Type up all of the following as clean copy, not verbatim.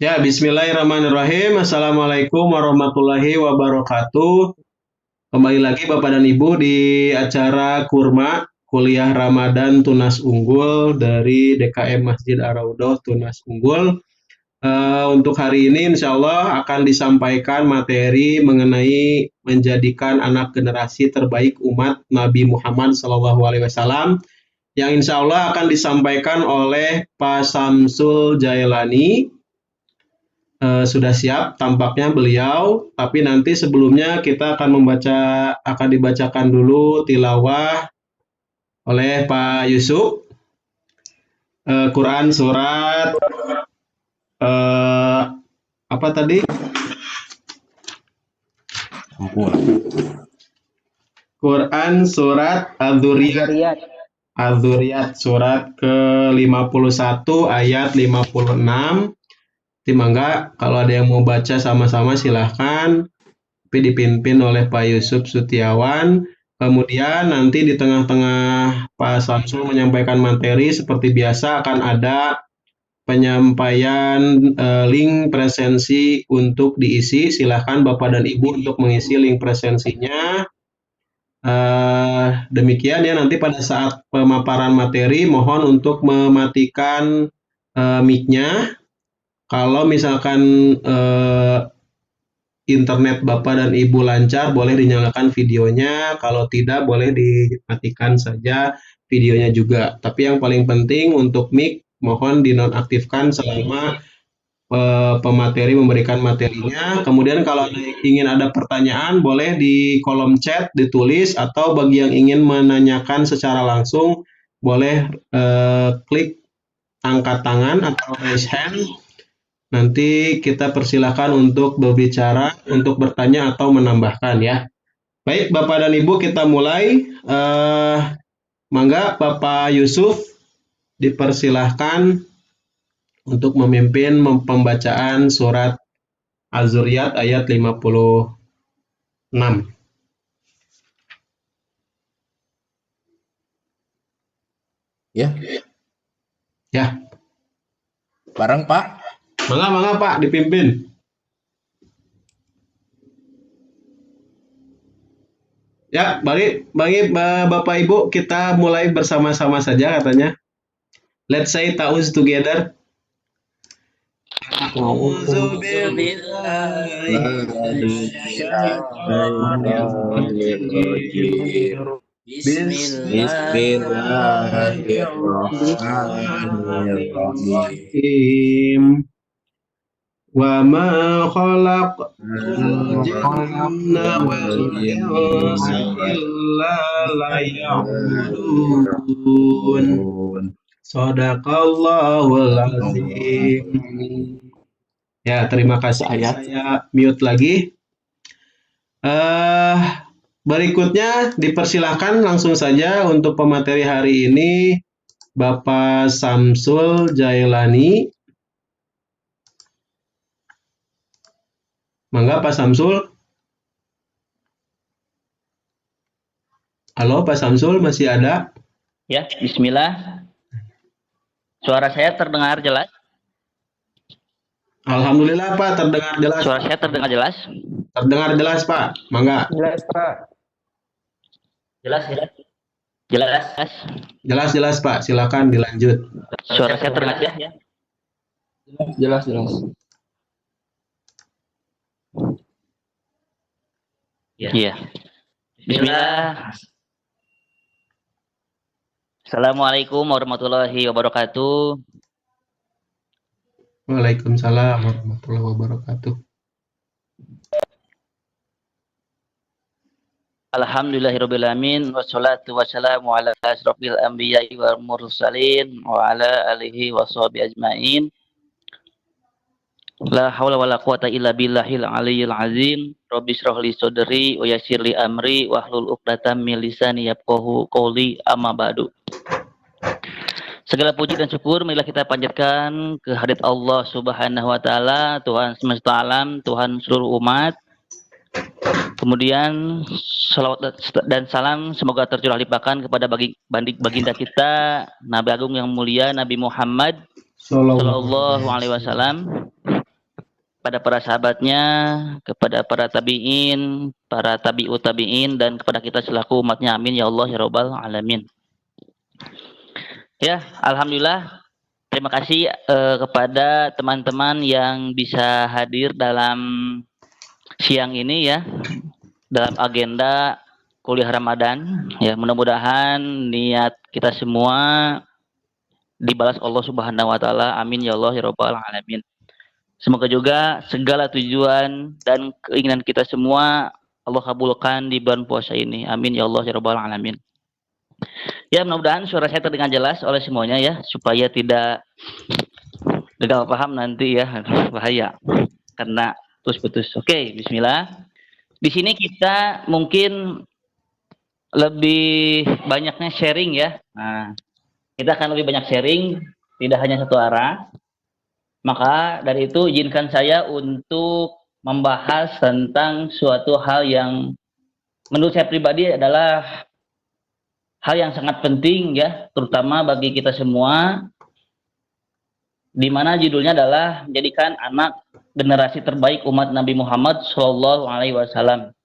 Ya, bismillahirrahmanirrahim. Assalamualaikum warahmatullahi wabarakatuh. Kembali lagi Bapak dan Ibu di acara Kurma Kuliah Ramadan Tunas Unggul dari DKM Masjid Ar-Raudhah Tunas Unggul. Untuk hari ini insya Allah akan disampaikan materi mengenai menjadikan anak generasi terbaik umat Nabi Muhammad SAW yang insya Allah akan disampaikan oleh Pak Samsul Jailani. Sudah siap tampaknya beliau, tapi nanti sebelumnya kita akan dibacakan dulu tilawah oleh Pak Yusuf, Quran surat apa tadi? Quran surat Az-Dzurriyyat surat ke-51 ayat 56. Mangga kalau ada yang mau baca sama-sama silahkan, tapi dipimpin oleh Pak Yusuf Sutiawan. Kemudian nanti di tengah-tengah Pak Samsul menyampaikan materi seperti biasa akan ada penyampaian link presensi untuk diisi. Silahkan Bapak dan Ibu untuk mengisi link presensinya. Demikian ya, nanti pada saat pemaparan materi mohon untuk mematikan mic-nya. Kalau misalkan internet Bapak dan Ibu lancar, boleh dinyalakan videonya. Kalau tidak, boleh dimatikan saja videonya juga. Tapi yang paling penting untuk mic, mohon dinonaktifkan selama pemateri memberikan materinya. Kemudian kalau ingin ada pertanyaan, boleh di kolom chat ditulis, atau bagi yang ingin menanyakan secara langsung, boleh klik angkat tangan atau raise hand. Nanti kita persilakan untuk berbicara, untuk bertanya atau menambahkan ya. Baik, Bapak dan Ibu, kita mulai. Mangga Bapak Yusuf dipersilahkan untuk memimpin pembacaan surat Az-Dzurriyyat ayat 56. Ya. Ya. Bareng Pak. Mangga Pak, dipimpin. Ya, bagi Bapak Ibu, kita mulai bersama-sama saja katanya. Let's say ta'uz together. A'udzu billahi Bismillahirrahmanirrahim. Wa ma khalaqnal jinna wal insa illa liya'budun. Shadaqallahul azim. Ya, terima kasih. Saya mute lagi. Berikutnya dipersilahkan langsung saja untuk pemateri hari ini Bapak Samsul Jailani. Mangga Pak Samsul. Halo Pak Samsul, masih ada? Ya, bismillah. Suara saya terdengar jelas? Alhamdulillah Pak, terdengar jelas. Suara saya terdengar jelas? Terdengar jelas Pak, mangga. Jelas Pak. Jelas. Jelas Pak, silakan dilanjut. Suara saya terdengar jelas ya? Jelas. Iya. Bismillah. Assalamualaikum warahmatullahi wabarakatuh. Waalaikumsalam warahmatullahi wabarakatuh. Alhamdulillahirrabbilalamin. Wassalatu wassalamu ala asrofil anbiya'i wal mursalin wa ala alihi wa sahbihi ajma'in. La hawla wa la quwata illa billahil aliyyil azim. Rabbi shrah li sadri wa yassir li amri wahlul 'uqdatam min lisani yafqahu qawli, amma ba'du. Segala puji dan syukur marilah kita panjatkan kehadirat Allah Subhanahu wa taala, Tuhan semesta alam, Tuhan seluruh umat. Kemudian salawat dan salam semoga tercurah limpahkan kepada baginda kita Nabi Agung yang mulia Nabi Muhammad Sallallahu Alaihi Wasallam, pada para sahabatnya, kepada para tabiin, para tabi'ut tabiin, dan kepada kita selaku umatnya. Amin ya Allah ya Rabbal alamin. Ya, alhamdulillah. Terima kasih kepada teman-teman yang bisa hadir dalam siang ini ya, dalam agenda kuliah Ramadan. Ya, mudah-mudahan niat kita semua dibalas Allah Subhanahu wa taala. Amin ya Allah ya Rabbal alamin. Semoga juga segala tujuan dan keinginan kita semua Allah kabulkan di bulan puasa ini. Amin ya Allah ya Rabbal alamin. Ya, mudah-mudahan suara saya terdengar jelas oleh semuanya ya, supaya tidak gagal paham nanti ya, bahaya karena putus-putus. Oke, bismillah. Di sini kita mungkin lebih banyaknya sharing ya. Nah, kita akan lebih banyak sharing, tidak hanya satu arah. Maka dari itu izinkan saya untuk membahas tentang suatu hal yang menurut saya pribadi adalah hal yang sangat penting ya, terutama bagi kita semua, di mana judulnya adalah menjadikan anak generasi terbaik umat Nabi Muhammad Shallallahu Alaihi Wasallam.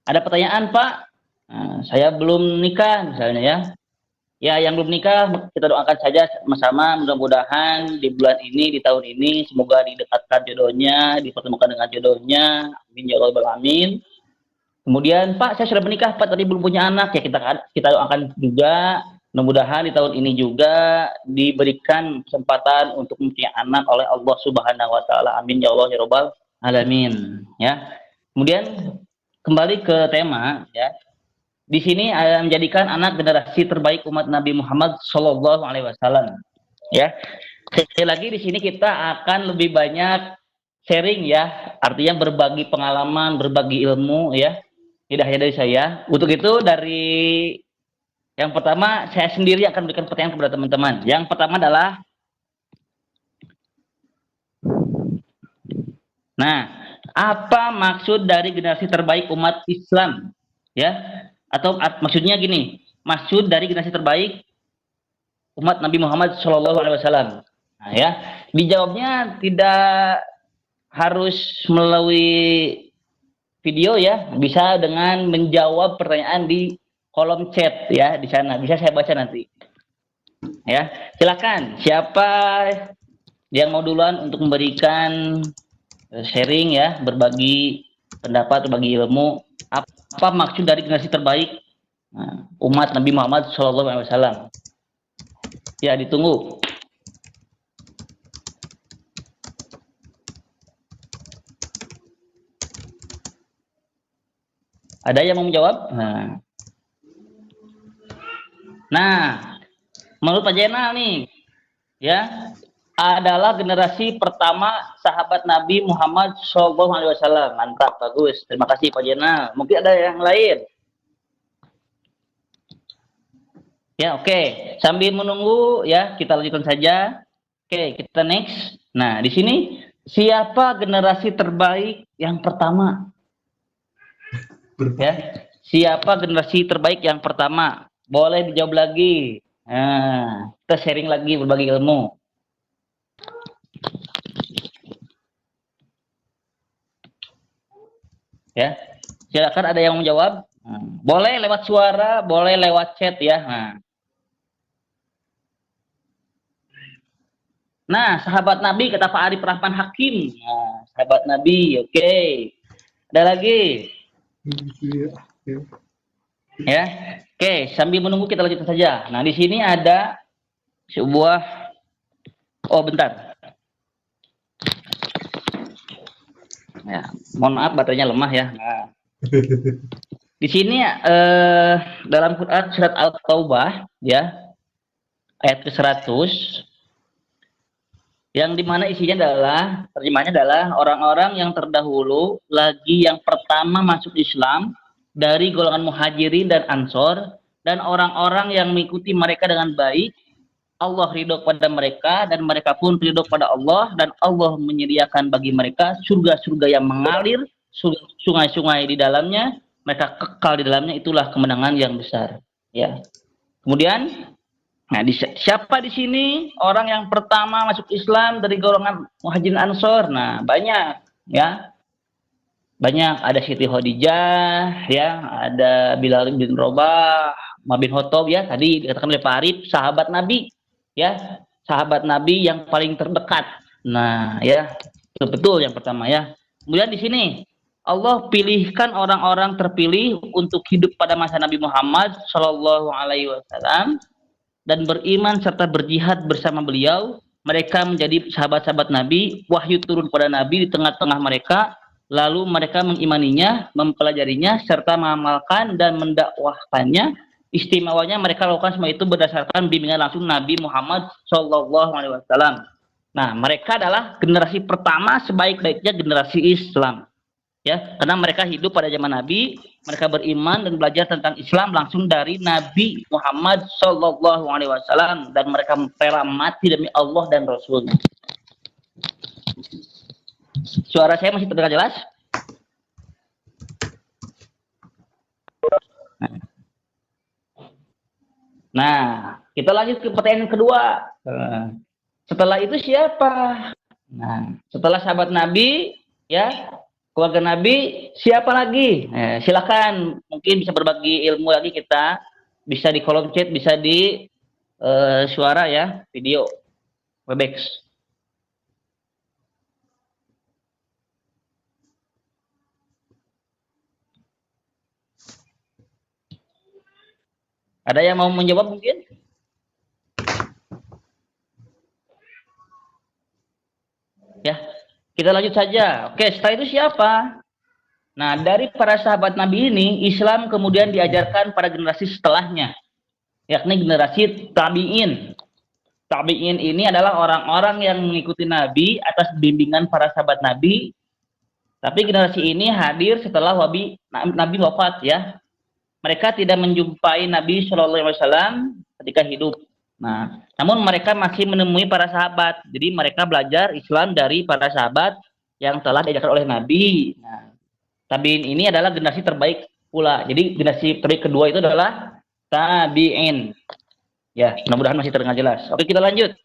Ada pertanyaan, Pak? Nah, saya belum nikah misalnya ya. Ya, yang belum nikah kita doakan saja sama-sama, mudah-mudahan di bulan ini, di tahun ini semoga didekatkan jodohnya, dipertemukan dengan jodohnya. Amin ya rabbal alamin. Kemudian, Pak, saya sudah menikah, Pak, tadi belum punya anak. Ya, kita doakan juga mudah-mudahan di tahun ini juga diberikan kesempatan untuk mempunyai anak oleh Allah Subhanahu wa taala. Amin ya Allah ya rabbal alamin. Ya. Kemudian kembali ke tema ya. Di sini menjadikan anak generasi terbaik umat Nabi Muhammad Shallallahu Alaihi Wasallam. Ya, sekali lagi di sini kita akan lebih banyak sharing ya, artinya berbagi pengalaman, berbagi ilmu ya, tidak hanya dari saya. Untuk itu dari yang pertama saya sendiri akan berikan pertanyaan kepada teman-teman. Yang pertama adalah, nah, apa maksud dari generasi terbaik umat Islam? Ya. Atau maksudnya gini, maksud dari generasi terbaik umat Nabi Muhammad Shallallahu Alaihi Wasallam. Nah, ya, dijawabnya tidak harus melalui video ya, bisa dengan menjawab pertanyaan di kolom chat ya, di sana bisa saya baca nanti. Ya, silakan. Siapa yang mau duluan untuk memberikan sharing ya, berbagi pendapat, berbagi ilmu? Apa maksud dari generasi terbaik umat Nabi Muhammad SAW? Ya, ditunggu. Ada yang mau menjawab? Nah, menurut Pak Jenal nih, ya, adalah generasi pertama sahabat Nabi Muhammad SAW. Mantap, bagus. Terima kasih Pak Jenal. Mungkin ada yang lain. Ya, oke. Sambil menunggu ya, kita lanjutkan saja. Oke, kita next. Nah, di sini siapa generasi terbaik yang pertama? Ya, siapa generasi terbaik yang pertama? Boleh dijawab lagi. Nah, kita sharing lagi, berbagi ilmu. Ya, silakan, ada yang menjawab. Boleh lewat suara, boleh lewat chat ya. Nah, sahabat Nabi kata Pak Arif Rahman Hakim. Nah, sahabat Nabi, oke. Ada lagi? Ya, oke. Sambil menunggu kita lanjutkan saja. Nah, di sini ada sebuah. Oh, bentar. Ya, mohon maaf baterainya lemah ya. Nah, di sini dalam Quran surat At-Taubah ya, ayat ke-100, yang dimana isinya adalah, terjemahnya adalah orang-orang yang terdahulu lagi yang pertama masuk Islam dari golongan muhajirin dan ansor, dan orang-orang yang mengikuti mereka dengan baik. Allah ridho kepada mereka dan mereka pun ridho kepada Allah, dan Allah menyediakan bagi mereka surga-surga yang mengalir sungai-sungai di dalamnya, mereka kekal di dalamnya, itulah kemenangan yang besar. Ya. Kemudian, nah siapa di sini orang yang pertama masuk Islam dari golongan Muhajirin Ansor? Nah, banyak, ya. Banyak, ada Siti Khadijah, ya, ada Bilal bin Rabah, Umar bin Khattab, ya, tadi dikatakan oleh Pak Arif, sahabat Nabi, ya, sahabat Nabi yang paling terdekat. Nah, ya, betul yang pertama, ya. Kemudian di sini Allah pilihkan orang-orang terpilih untuk hidup pada masa Nabi Muhammad Shallallahu Alaihi Wasallam dan beriman serta berjihad bersama beliau. Mereka menjadi sahabat-sahabat Nabi, wahyu turun pada Nabi di tengah-tengah mereka, lalu mereka mengimaninya, mempelajarinya, serta mengamalkan dan mendakwahkannya. Istimewanya mereka lakukan semua itu berdasarkan bimbingan langsung Nabi Muhammad SAW. Nah, mereka adalah generasi pertama sebaik-baiknya generasi Islam. Ya, karena mereka hidup pada zaman Nabi, mereka beriman dan belajar tentang Islam langsung dari Nabi Muhammad SAW, dan mereka rela mati demi Allah dan Rasul. Suara saya masih terdengar jelas? Nah, kita lanjut ke pertanyaan kedua. Setelah itu siapa? Nah, setelah sahabat Nabi, ya, keluarga Nabi, siapa lagi? Silakan, mungkin bisa berbagi ilmu lagi kita, bisa di kolom chat, bisa di suara, ya, video, Webex. Ada yang mau menjawab mungkin? Ya, kita lanjut saja. Oke, setelah itu siapa? Nah, dari para sahabat Nabi ini, Islam kemudian diajarkan pada generasi setelahnya, yakni generasi tabi'in. Tabi'in ini adalah orang-orang yang mengikuti Nabi atas bimbingan para sahabat Nabi. Tapi generasi ini hadir setelah Nabi wafat, ya. Mereka tidak menjumpai Nabi SAW ketika hidup. Nah, namun mereka masih menemui para sahabat. Jadi mereka belajar Islam dari para sahabat yang telah diajarkan oleh Nabi. Nah, tabi'in ini adalah generasi terbaik pula. Jadi generasi terbaik kedua itu adalah tabi'in. Ya, mudah-mudahan masih terdengar jelas. Oke, kita lanjut.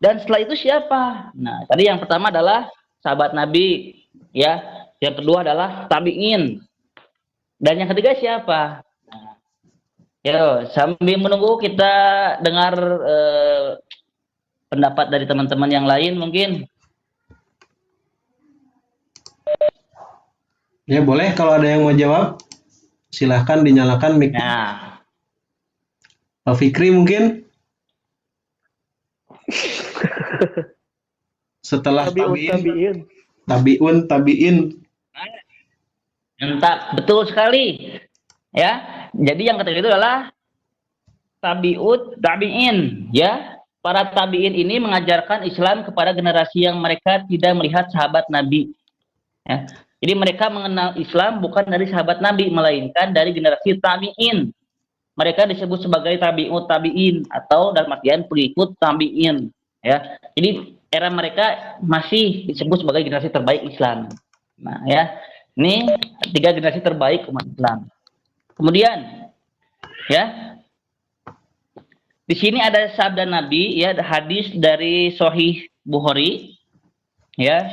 Dan setelah itu siapa? Nah, tadi yang pertama adalah sahabat Nabi, ya. Yang kedua adalah tabi'in. Dan yang ketiga siapa? Nah, yo, sambil menunggu kita dengar pendapat dari teman-teman yang lain mungkin. Ya, boleh kalau ada yang mau jawab, silahkan dinyalakan mic. Nah, Pak Fikri mungkin? Setelah tabi'in. Mantap, betul sekali. Ya, jadi yang ketiga itu adalah tabi'in, ya. Para tabi'in ini mengajarkan Islam kepada generasi yang mereka tidak melihat sahabat Nabi. Ya. Jadi mereka mengenal Islam bukan dari sahabat Nabi, melainkan dari generasi tabi'in. Mereka disebut sebagai tabi'in atau dalam artian pengikut tabi'in. Ya, jadi era mereka masih disebut sebagai generasi terbaik Islam. Nah, ya. Ini 3 generasi terbaik umat Islam. Kemudian, ya, di sini ada sabda Nabi, ya, hadis dari Sahih Bukhari, ya,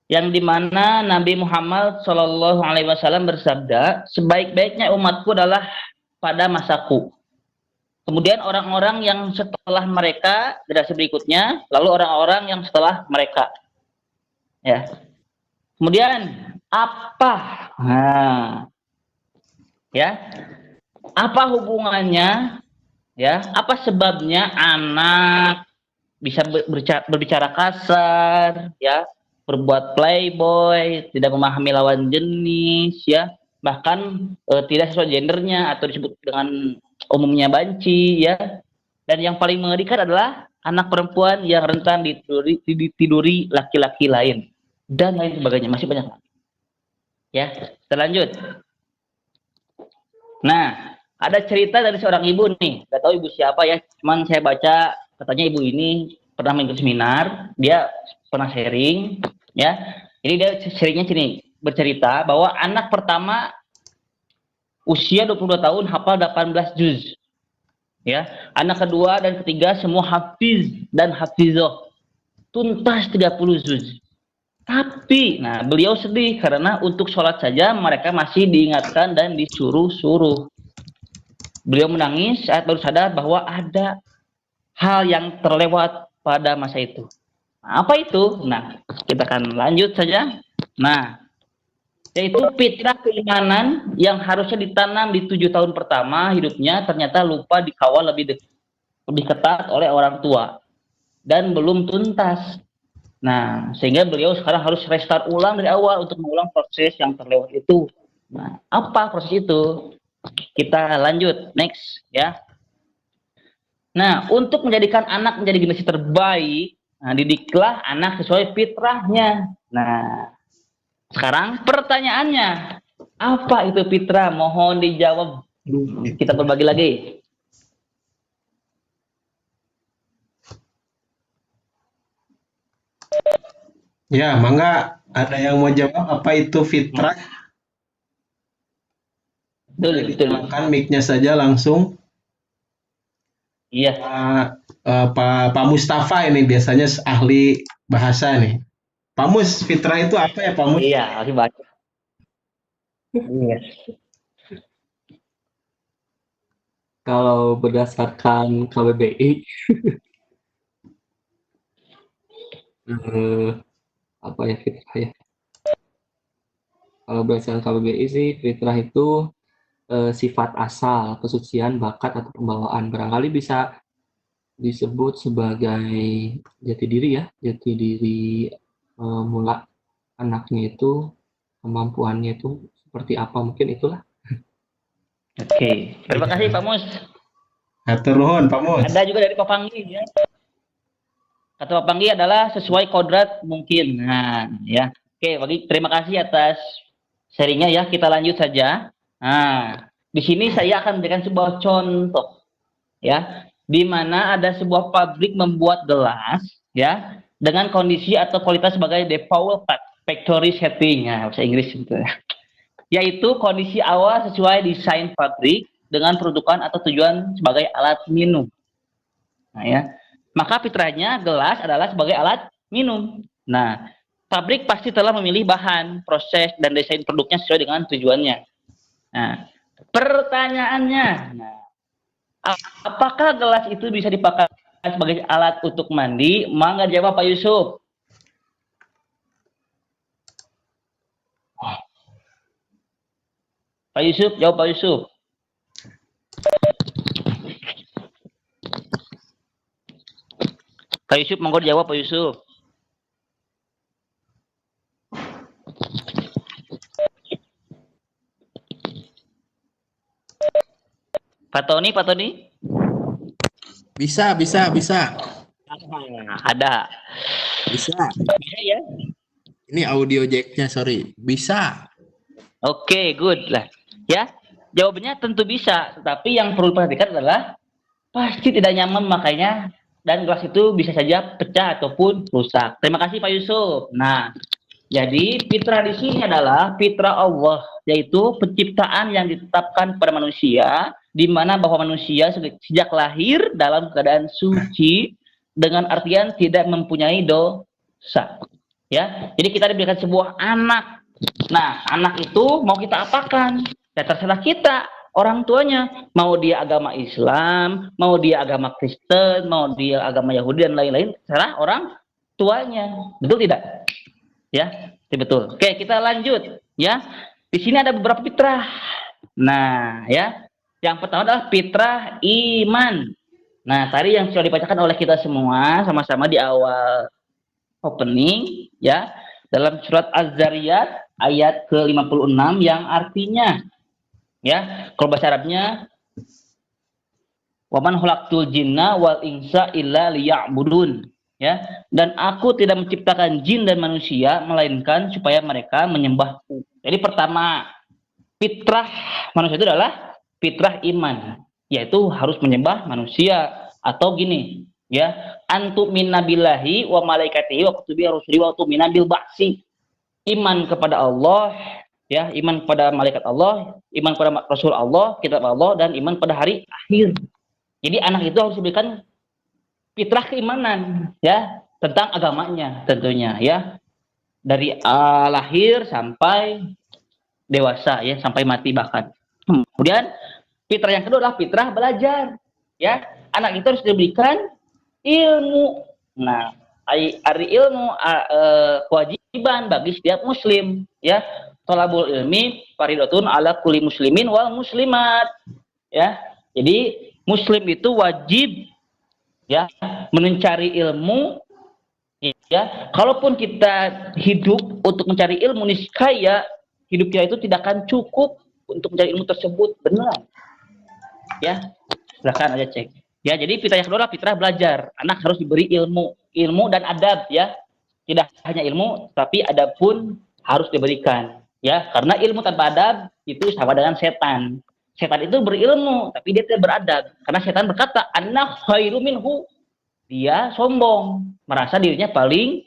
yang dimana Nabi Muhammad SAW bersabda, sebaik-baiknya umatku adalah pada masaku. Kemudian orang-orang yang setelah mereka, generasi berikutnya, lalu orang-orang yang setelah mereka, ya. Kemudian apa? Nah, ya, apa hubungannya? Ya, apa sebabnya anak bisa berbicara kasar, ya, berbuat playboy, tidak memahami lawan jenis, ya, bahkan tidak sesuai gendernya atau disebut dengan umumnya banci, ya. Dan yang paling mengerikan adalah anak perempuan yang rentan ditiduri laki-laki lain dan lain sebagainya, masih banyak lagi. Ya, kita lanjut. Nah, ada cerita dari seorang ibu nih, nggak tahu ibu siapa ya, cuman saya baca katanya ibu ini pernah mengikuti seminar, dia pernah sharing, ya. Ini dia serinya sini bercerita bahwa anak pertama usia 22 tahun hafal 18 juz. Ya, anak kedua dan ketiga semua hafiz dan hafizoh. Tuntas 30 juz. Tapi, nah beliau sedih karena untuk sholat saja mereka masih diingatkan dan disuruh-suruh. Beliau menangis saat baru sadar bahwa ada hal yang terlewat pada masa itu. Apa itu? Nah, kita akan lanjut saja. Nah, yaitu fitrah keimanan yang harusnya ditanam di 7 tahun pertama hidupnya ternyata lupa dikawal lebih ketat oleh orang tua dan belum tuntas. Nah, sehingga beliau sekarang harus restart ulang dari awal untuk mengulang proses yang terlewat itu. Nah, apa proses itu? Kita lanjut next ya. Nah, untuk menjadikan anak menjadi generasi terbaik, nah, didiklah anak sesuai fitrahnya. Nah, sekarang pertanyaannya, apa itu fitrah? Mohon dijawab. Kita berbagi lagi. Ya, mangga ada yang mau jawab apa itu fitrah? Betul, betul. Makan mic-nya saja langsung. Iya. Pak Mustafa ini biasanya ahli bahasa nih. Pak Mus, fitrah itu apa ya Pak Mus? Iya, masih banyak. Iya. Kalau berdasarkan KBBI, apa ya fitrah ya? Kalau berdasarkan KBBI sih fitrah itu sifat asal, kesucian, bakat atau pembawaan. Barangkali bisa disebut sebagai jati diri ya, jati diri mula anaknya itu, kemampuannya itu seperti apa, mungkin itulah. Oke, terima kasih Pak Mus. Hatur nuhun Pak Mus. Ada juga dari Pak Panggi ya. Kata Pak Panggi adalah sesuai kodrat mungkin. Nah, ya. Oke, terima kasih atas sharingnya ya. Kita lanjut saja. Nah, di sini saya akan memberikan sebuah contoh ya, di mana ada sebuah pabrik membuat gelas ya dengan kondisi atau kualitas sebagai default factory setting, ya bahasa Inggris gitu ya. Yaitu kondisi awal sesuai desain pabrik dengan peruntukan atau tujuan sebagai alat minum. Nah ya, maka fitrahnya gelas adalah sebagai alat minum. Nah, pabrik pasti telah memilih bahan, proses, dan desain produknya sesuai dengan tujuannya. Nah, pertanyaannya, apakah gelas itu bisa dipakai sebagai alat untuk mandi? Mangga jawab Pak Yusuf. Pak Yusuf, jawab Pak Yusuf. Pak Yusuf, monggo jawab Pak Yusuf. Pak Tony, Pak Tony? Bisa. Ada. Bisa. Bisa ya? Ini audio jacknya, sorry. Bisa. Oke, good lah. Ya, jawabannya tentu bisa. Tapi yang perlu diperhatikan adalah pasti tidak nyaman makanya dan gelas itu bisa saja pecah ataupun rusak. Terima kasih Pak Yusuf. Nah, jadi fitrah di sini adalah fitrah Allah, yaitu penciptaan yang ditetapkan pada manusia, di mana bahwa manusia sejak lahir dalam keadaan suci dengan artian tidak mempunyai dosa. Ya, jadi kita diberikan sebuah anak. Nah, anak itu mau kita apakan? Ya terserah kita, orang tuanya. Mau dia agama Islam, mau dia agama Kristen, mau dia agama Yahudi dan lain-lain, terserah orang tuanya. Betul tidak? Ya, betul. Oke, kita lanjut. Ya, di sini ada beberapa fitrah. Nah, ya, yang pertama adalah fitrah iman. Nah, tadi yang sudah dibacakan oleh kita semua sama-sama di awal opening, ya, dalam surat Az-Zariyat ayat ke-56 yang artinya, ya, kalau bahasa Arabnya, waman khalaqtul jinna wal insa illa liya'budun. Ya, dan aku tidak menciptakan jin dan manusia melainkan supaya mereka menyembahku. Jadi pertama, fitrah manusia itu adalah fitrah iman, yaitu harus menyembah manusia. Atau gini, ya, antu minna billahi wa malaikatihi wa kutubihi wa rusuli wa tu'mina bil ba'si. iman kepada Allah, ya, iman kepada malaikat Allah, iman kepada Rasul Allah, kitab Allah, dan iman pada hari akhir. Jadi anak itu harus diberikan fitrah keimanan, ya, tentang agamanya tentunya, ya, dari lahir sampai dewasa, ya, sampai mati bahkan. Kemudian fitrah yang kedua adalah fitrah belajar, ya. Anak itu harus diberikan ilmu. Nah, ari ilmu kewajiban bagi setiap muslim, ya. Thalabul ilmi faridatun ala kulli muslimin wal muslimat, ya. Jadi muslim itu wajib, ya, mencari ilmu, ya. Kalaupun kita hidup untuk mencari ilmu, niscaya hidup kita itu tidak akan cukup untuk mencari ilmu tersebut, benar, ya. Silakan aja cek, ya. Jadi fitrah yang kedua adalah fitrah belajar. Anak harus diberi ilmu dan adab, ya. Tidak hanya ilmu, tapi adab pun harus diberikan, ya. Karena ilmu tanpa adab itu sama dengan setan. Setan itu berilmu, tapi dia tidak beradab. Karena setan berkata, "Ana khairu minhu." Dia sombong, merasa dirinya paling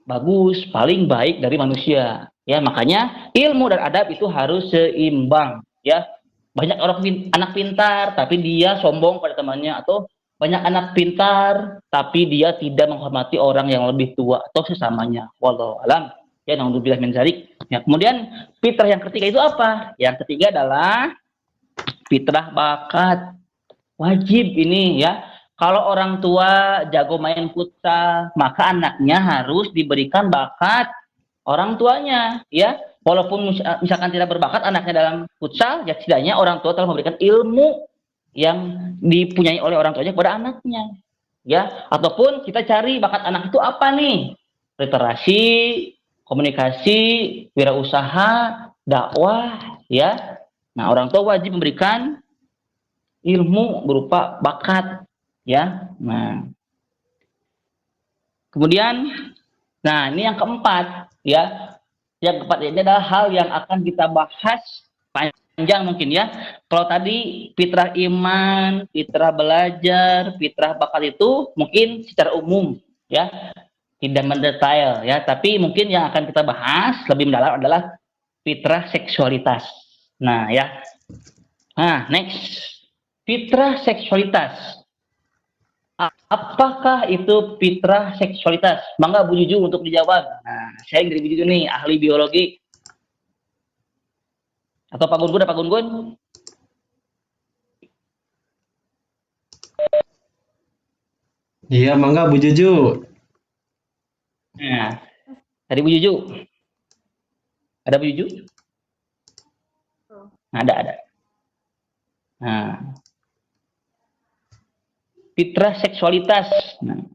bagus, paling baik dari manusia. Ya, makanya ilmu dan adab itu harus seimbang, ya. Banyak anak pintar tapi dia sombong pada temannya, atau banyak anak pintar tapi dia tidak menghormati orang yang lebih tua atau sesamanya. Wallahu alam. Ya, naudzubillah min dzalik. Ya, kemudian fitrah yang ketiga itu apa? Yang ketiga adalah fitrah bakat. Wajib ini, ya. Kalau orang tua jago main futsal, maka anaknya harus diberikan bakat orang tuanya, ya. Walaupun misalkan tidak berbakat anaknya dalam futsal, ya setidaknya orang tua telah memberikan ilmu yang dipunyai oleh orang tuanya kepada anaknya, ya. Ataupun kita cari bakat anak itu apa nih? Literasi, komunikasi, wirausaha, dakwah, ya. Nah, orang tua wajib memberikan ilmu berupa bakat, ya. Nah, kemudian, nah ini yang keempat, ya. Yang keempat ini adalah hal yang akan kita bahas panjang mungkin, ya. Kalau tadi fitrah iman, fitrah belajar, fitrah bakat itu mungkin secara umum, ya, tidak mendetail, ya. Tapi mungkin yang akan kita bahas lebih mendalam adalah fitrah seksualitas. Nah, ya. Nah, next. Fitrah seksualitas. Apakah itu fitrah seksualitas? Mangga Bu Juju untuk dijawab. Nah, saya dari Bu Juju nih, ahli biologi. Atau Pak Gun-Gun, Pak Gun-Gun? Iya, mangga Bu Juju. Nah, dari Bu Juju. Ada Bu Juju? Ada. Nah, fitrah seksualitas. Nah.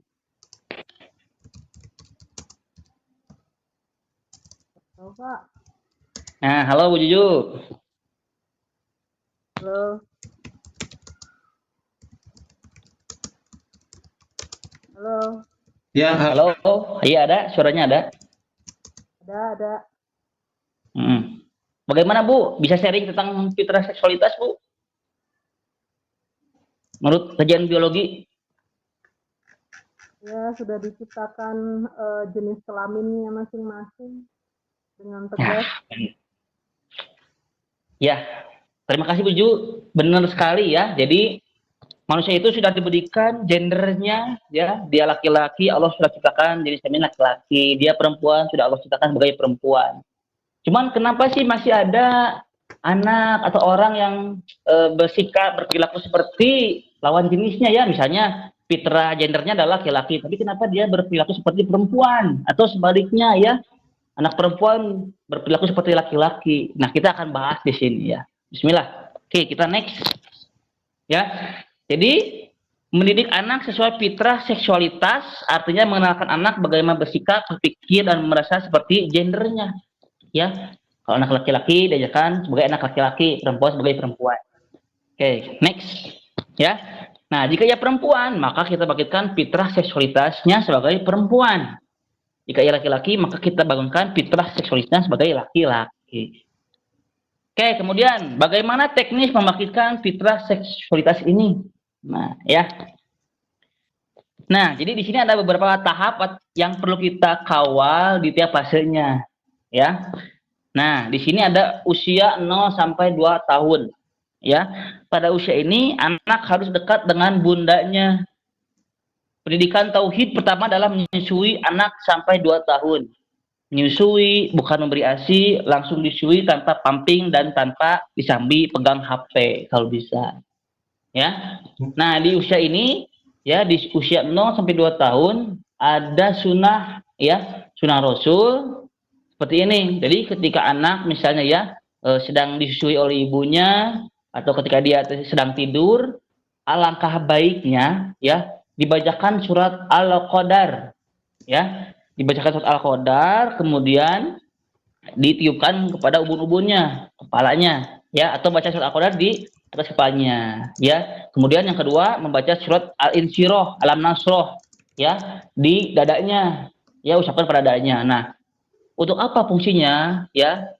Nah, halo Bu Juju. Halo. Halo. Ya, Halo. Iya, ada, suaranya ada. Ada. Bagaimana Bu? Bisa sharing tentang fitrah seksualitas, Bu? Menurut kajian biologi? Ya, sudah diciptakan jenis kelaminnya masing-masing dengan tegas. Ya, terima kasih Bu Ju. Benar sekali, ya. Jadi manusia itu sudah diberikan gendernya, ya. Dia laki-laki, Allah sudah ciptakan jenis kelamin laki-laki. Dia perempuan, sudah Allah ciptakan sebagai perempuan. Cuman kenapa sih masih ada anak atau orang yang bersikap, berperilaku seperti lawan jenisnya, ya. Misalnya fitrah gendernya adalah laki-laki, tapi kenapa dia berperilaku seperti perempuan? Atau sebaliknya, ya. Anak perempuan berperilaku seperti laki-laki. Nah, kita akan bahas di sini, ya. Bismillah. Oke, kita next. Ya. Jadi mendidik anak sesuai fitrah seksualitas artinya mengenalkan anak bagaimana bersikap, berpikir, dan merasa seperti gendernya. Ya, kalau anak laki-laki diajarkan sebagai anak laki-laki, perempuan sebagai perempuan. Oke, next. Ya. Nah, jika ia perempuan, maka kita bangkitkan fitrah seksualitasnya sebagai perempuan. Jika ia laki-laki, maka kita bangunkan fitrah seksualitasnya sebagai laki-laki. Oke, kemudian bagaimana teknis membangkitkan fitrah seksualitas ini? Nah, ya. Nah, jadi di sini ada beberapa tahap yang perlu kita kawal di tiap fasenya. ya. Nah, di sini ada usia 0 sampai 2 tahun, ya. Pada usia ini anak harus dekat dengan bundanya. Pendidikan tauhid pertama adalah menyusui anak sampai 2 tahun. Menyusui, bukan memberi ASI, langsung disusui tanpa pumping dan tanpa disambi pegang HP kalau bisa. Ya. Nah, di usia ini ya di usia 0 sampai 2 tahun ada sunnah ya, sunnah Rasul seperti ini. Jadi ketika anak misalnya ya sedang disusui oleh ibunya atau ketika dia sedang tidur, alangkah baiknya ya dibacakan surat Al-Qadar ya. Dibacakan surat Al-Qadar kemudian ditiupkan kepada ubun-ubunnya, kepalanya ya, atau baca surat Al-Qadar di atas kepalanya ya. Kemudian yang kedua membaca surat Al-Insyirah, Alam Nasroh ya di dadanya ya, usapan pada dadanya. Nah, untuk apa fungsinya ya?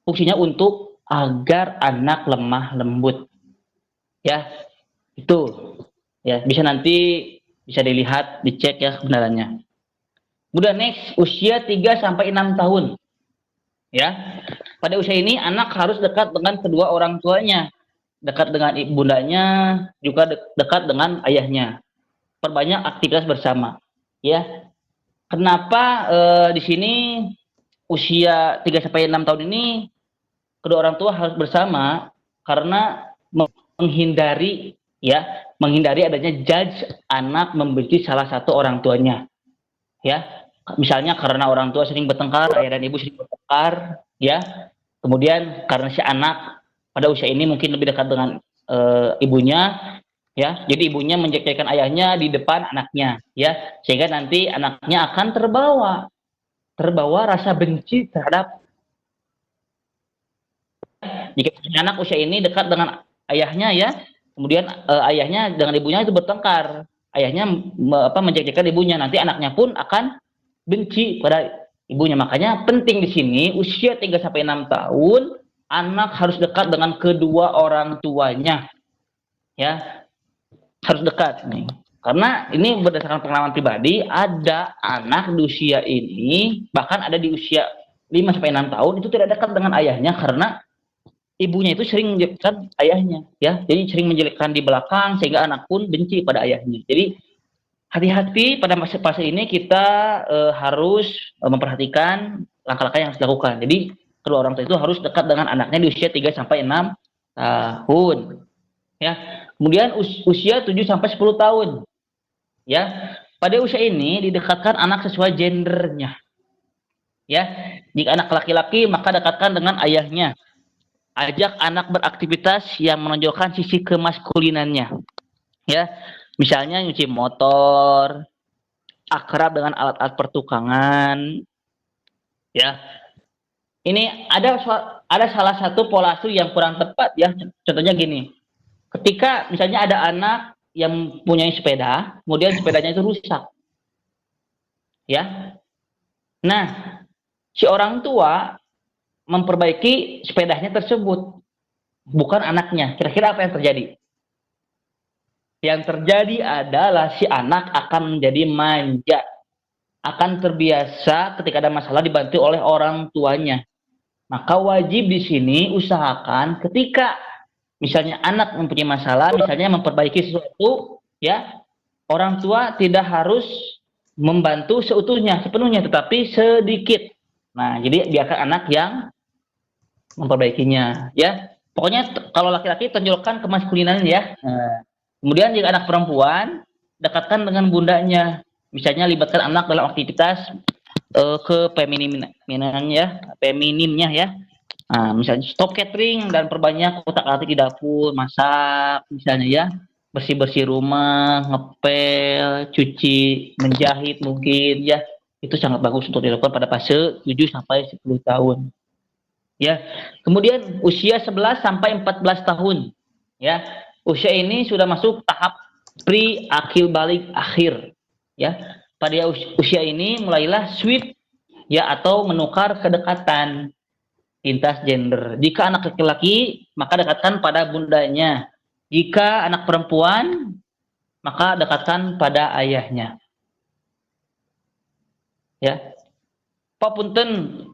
Fungsinya untuk agar anak lemah lembut ya. Itu ya, bisa nanti bisa dilihat, dicek ya kebenarannya. Kemudian next, usia 3 sampai 6 tahun. Ya. Pada usia ini anak harus dekat dengan kedua orang tuanya, dekat dengan ibundanya, juga dekat dengan ayahnya. Perbanyak aktivitas bersama. Ya. Kenapa di sini usia 3 sampai 6 tahun ini kedua orang tua harus bersama? Karena menghindari ya, menghindari adanya judge anak membenci salah satu orang tuanya. Ya. Misalnya karena orang tua sering bertengkar, ayah dan ibu sering bertengkar, ya. Kemudian karena si anak pada usia ini mungkin lebih dekat dengan ibunya, ya. Jadi ibunya menjekjekan ayahnya di depan anaknya, ya. Sehingga nanti anaknya akan terbawa rasa benci terhadap jika anak usia ini dekat dengan ayahnya, ya. Kemudian ayahnya dengan ibunya itu bertengkar, ayahnya menjekjekan ibunya, nanti anaknya pun akan benci pada ibunya. Makanya penting di sini usia 3 sampai 6 tahun anak harus dekat dengan kedua orang tuanya. Ya, harus dekat nih. Karena ini berdasarkan pengalaman pribadi, ada anak di usia ini, bahkan ada di usia 5 sampai 6 tahun itu tidak dekat dengan ayahnya karena ibunya itu sering menjelekkan ayahnya, ya. Jadi sering menjelekkan di belakang sehingga anak pun benci pada ayahnya. Jadi hati-hati pada fase ini kita harus memperhatikan langkah-langkah yang harus dilakukan. Jadi kedua orang tua itu harus dekat dengan anaknya di usia 3 sampai 6 tahun. Ya. Kemudian usia 7 sampai 10 tahun. Ya. Pada usia ini didekatkan anak sesuai gendernya. Ya. Jika anak laki-laki maka dekatkan dengan ayahnya. Ajak anak beraktivitas yang menonjolkan sisi kemaskulinannya. Ya. Misalnya nyuci motor, akrab dengan alat-alat pertukangan, ya. Ini ada salah satu pola asuh yang kurang tepat, ya. Contohnya gini, ketika misalnya ada anak yang punya sepeda, kemudian sepedanya itu rusak, ya. Nah, si orang tua memperbaiki sepedanya tersebut, bukan anaknya. Kira-kira apa yang terjadi? Yang terjadi adalah si anak akan menjadi manja, akan terbiasa ketika ada masalah dibantu oleh orang tuanya. Maka wajib di sini usahakan ketika misalnya anak mempunyai masalah, misalnya memperbaiki sesuatu, ya, orang tua tidak harus membantu sepenuhnya, tetapi sedikit. Nah, jadi biarkan anak yang memperbaikinya, ya. Pokoknya kalau laki-laki tonjolkan kemaskulinan, ya. Nah, kemudian jika anak perempuan, dekatkan dengan bundanya. Misalnya libatkan anak dalam aktivitas feminimnya ya. Nah, misalnya stop catering dan perbanyak otak-atik di dapur, masak misalnya ya. Bersih-bersih rumah, ngepel, cuci, menjahit mungkin ya. Itu sangat bagus untuk dilakukan pada fase 7 sampai 10 tahun. Ya. Kemudian usia 11 sampai 14 tahun. Ya. Usia ini sudah masuk tahap akil balik akhir, ya. Pada usia ini mulailah switch, ya, atau menukar kedekatan lintas gender. Jika anak laki-laki maka dekatkan pada bundanya, jika anak perempuan maka dekatkan pada ayahnya, ya. Oh punten,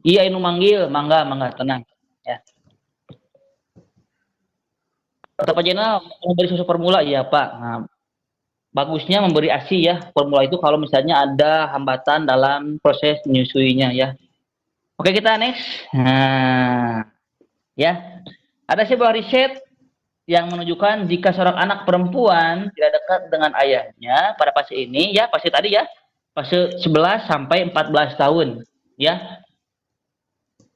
iya inu manggil, mangga tenang. Ya. Tetap aja memberi susu formula, iya Pak. Nah, bagusnya memberi ASI ya formula itu kalau misalnya ada hambatan dalam proses menyusuinya ya. Oke kita next. Nah, ya ada sebuah riset yang menunjukkan jika seorang anak perempuan tidak dekat dengan ayahnya pada fase ini ya fase tadi ya fase 11 sampai 14 tahun ya.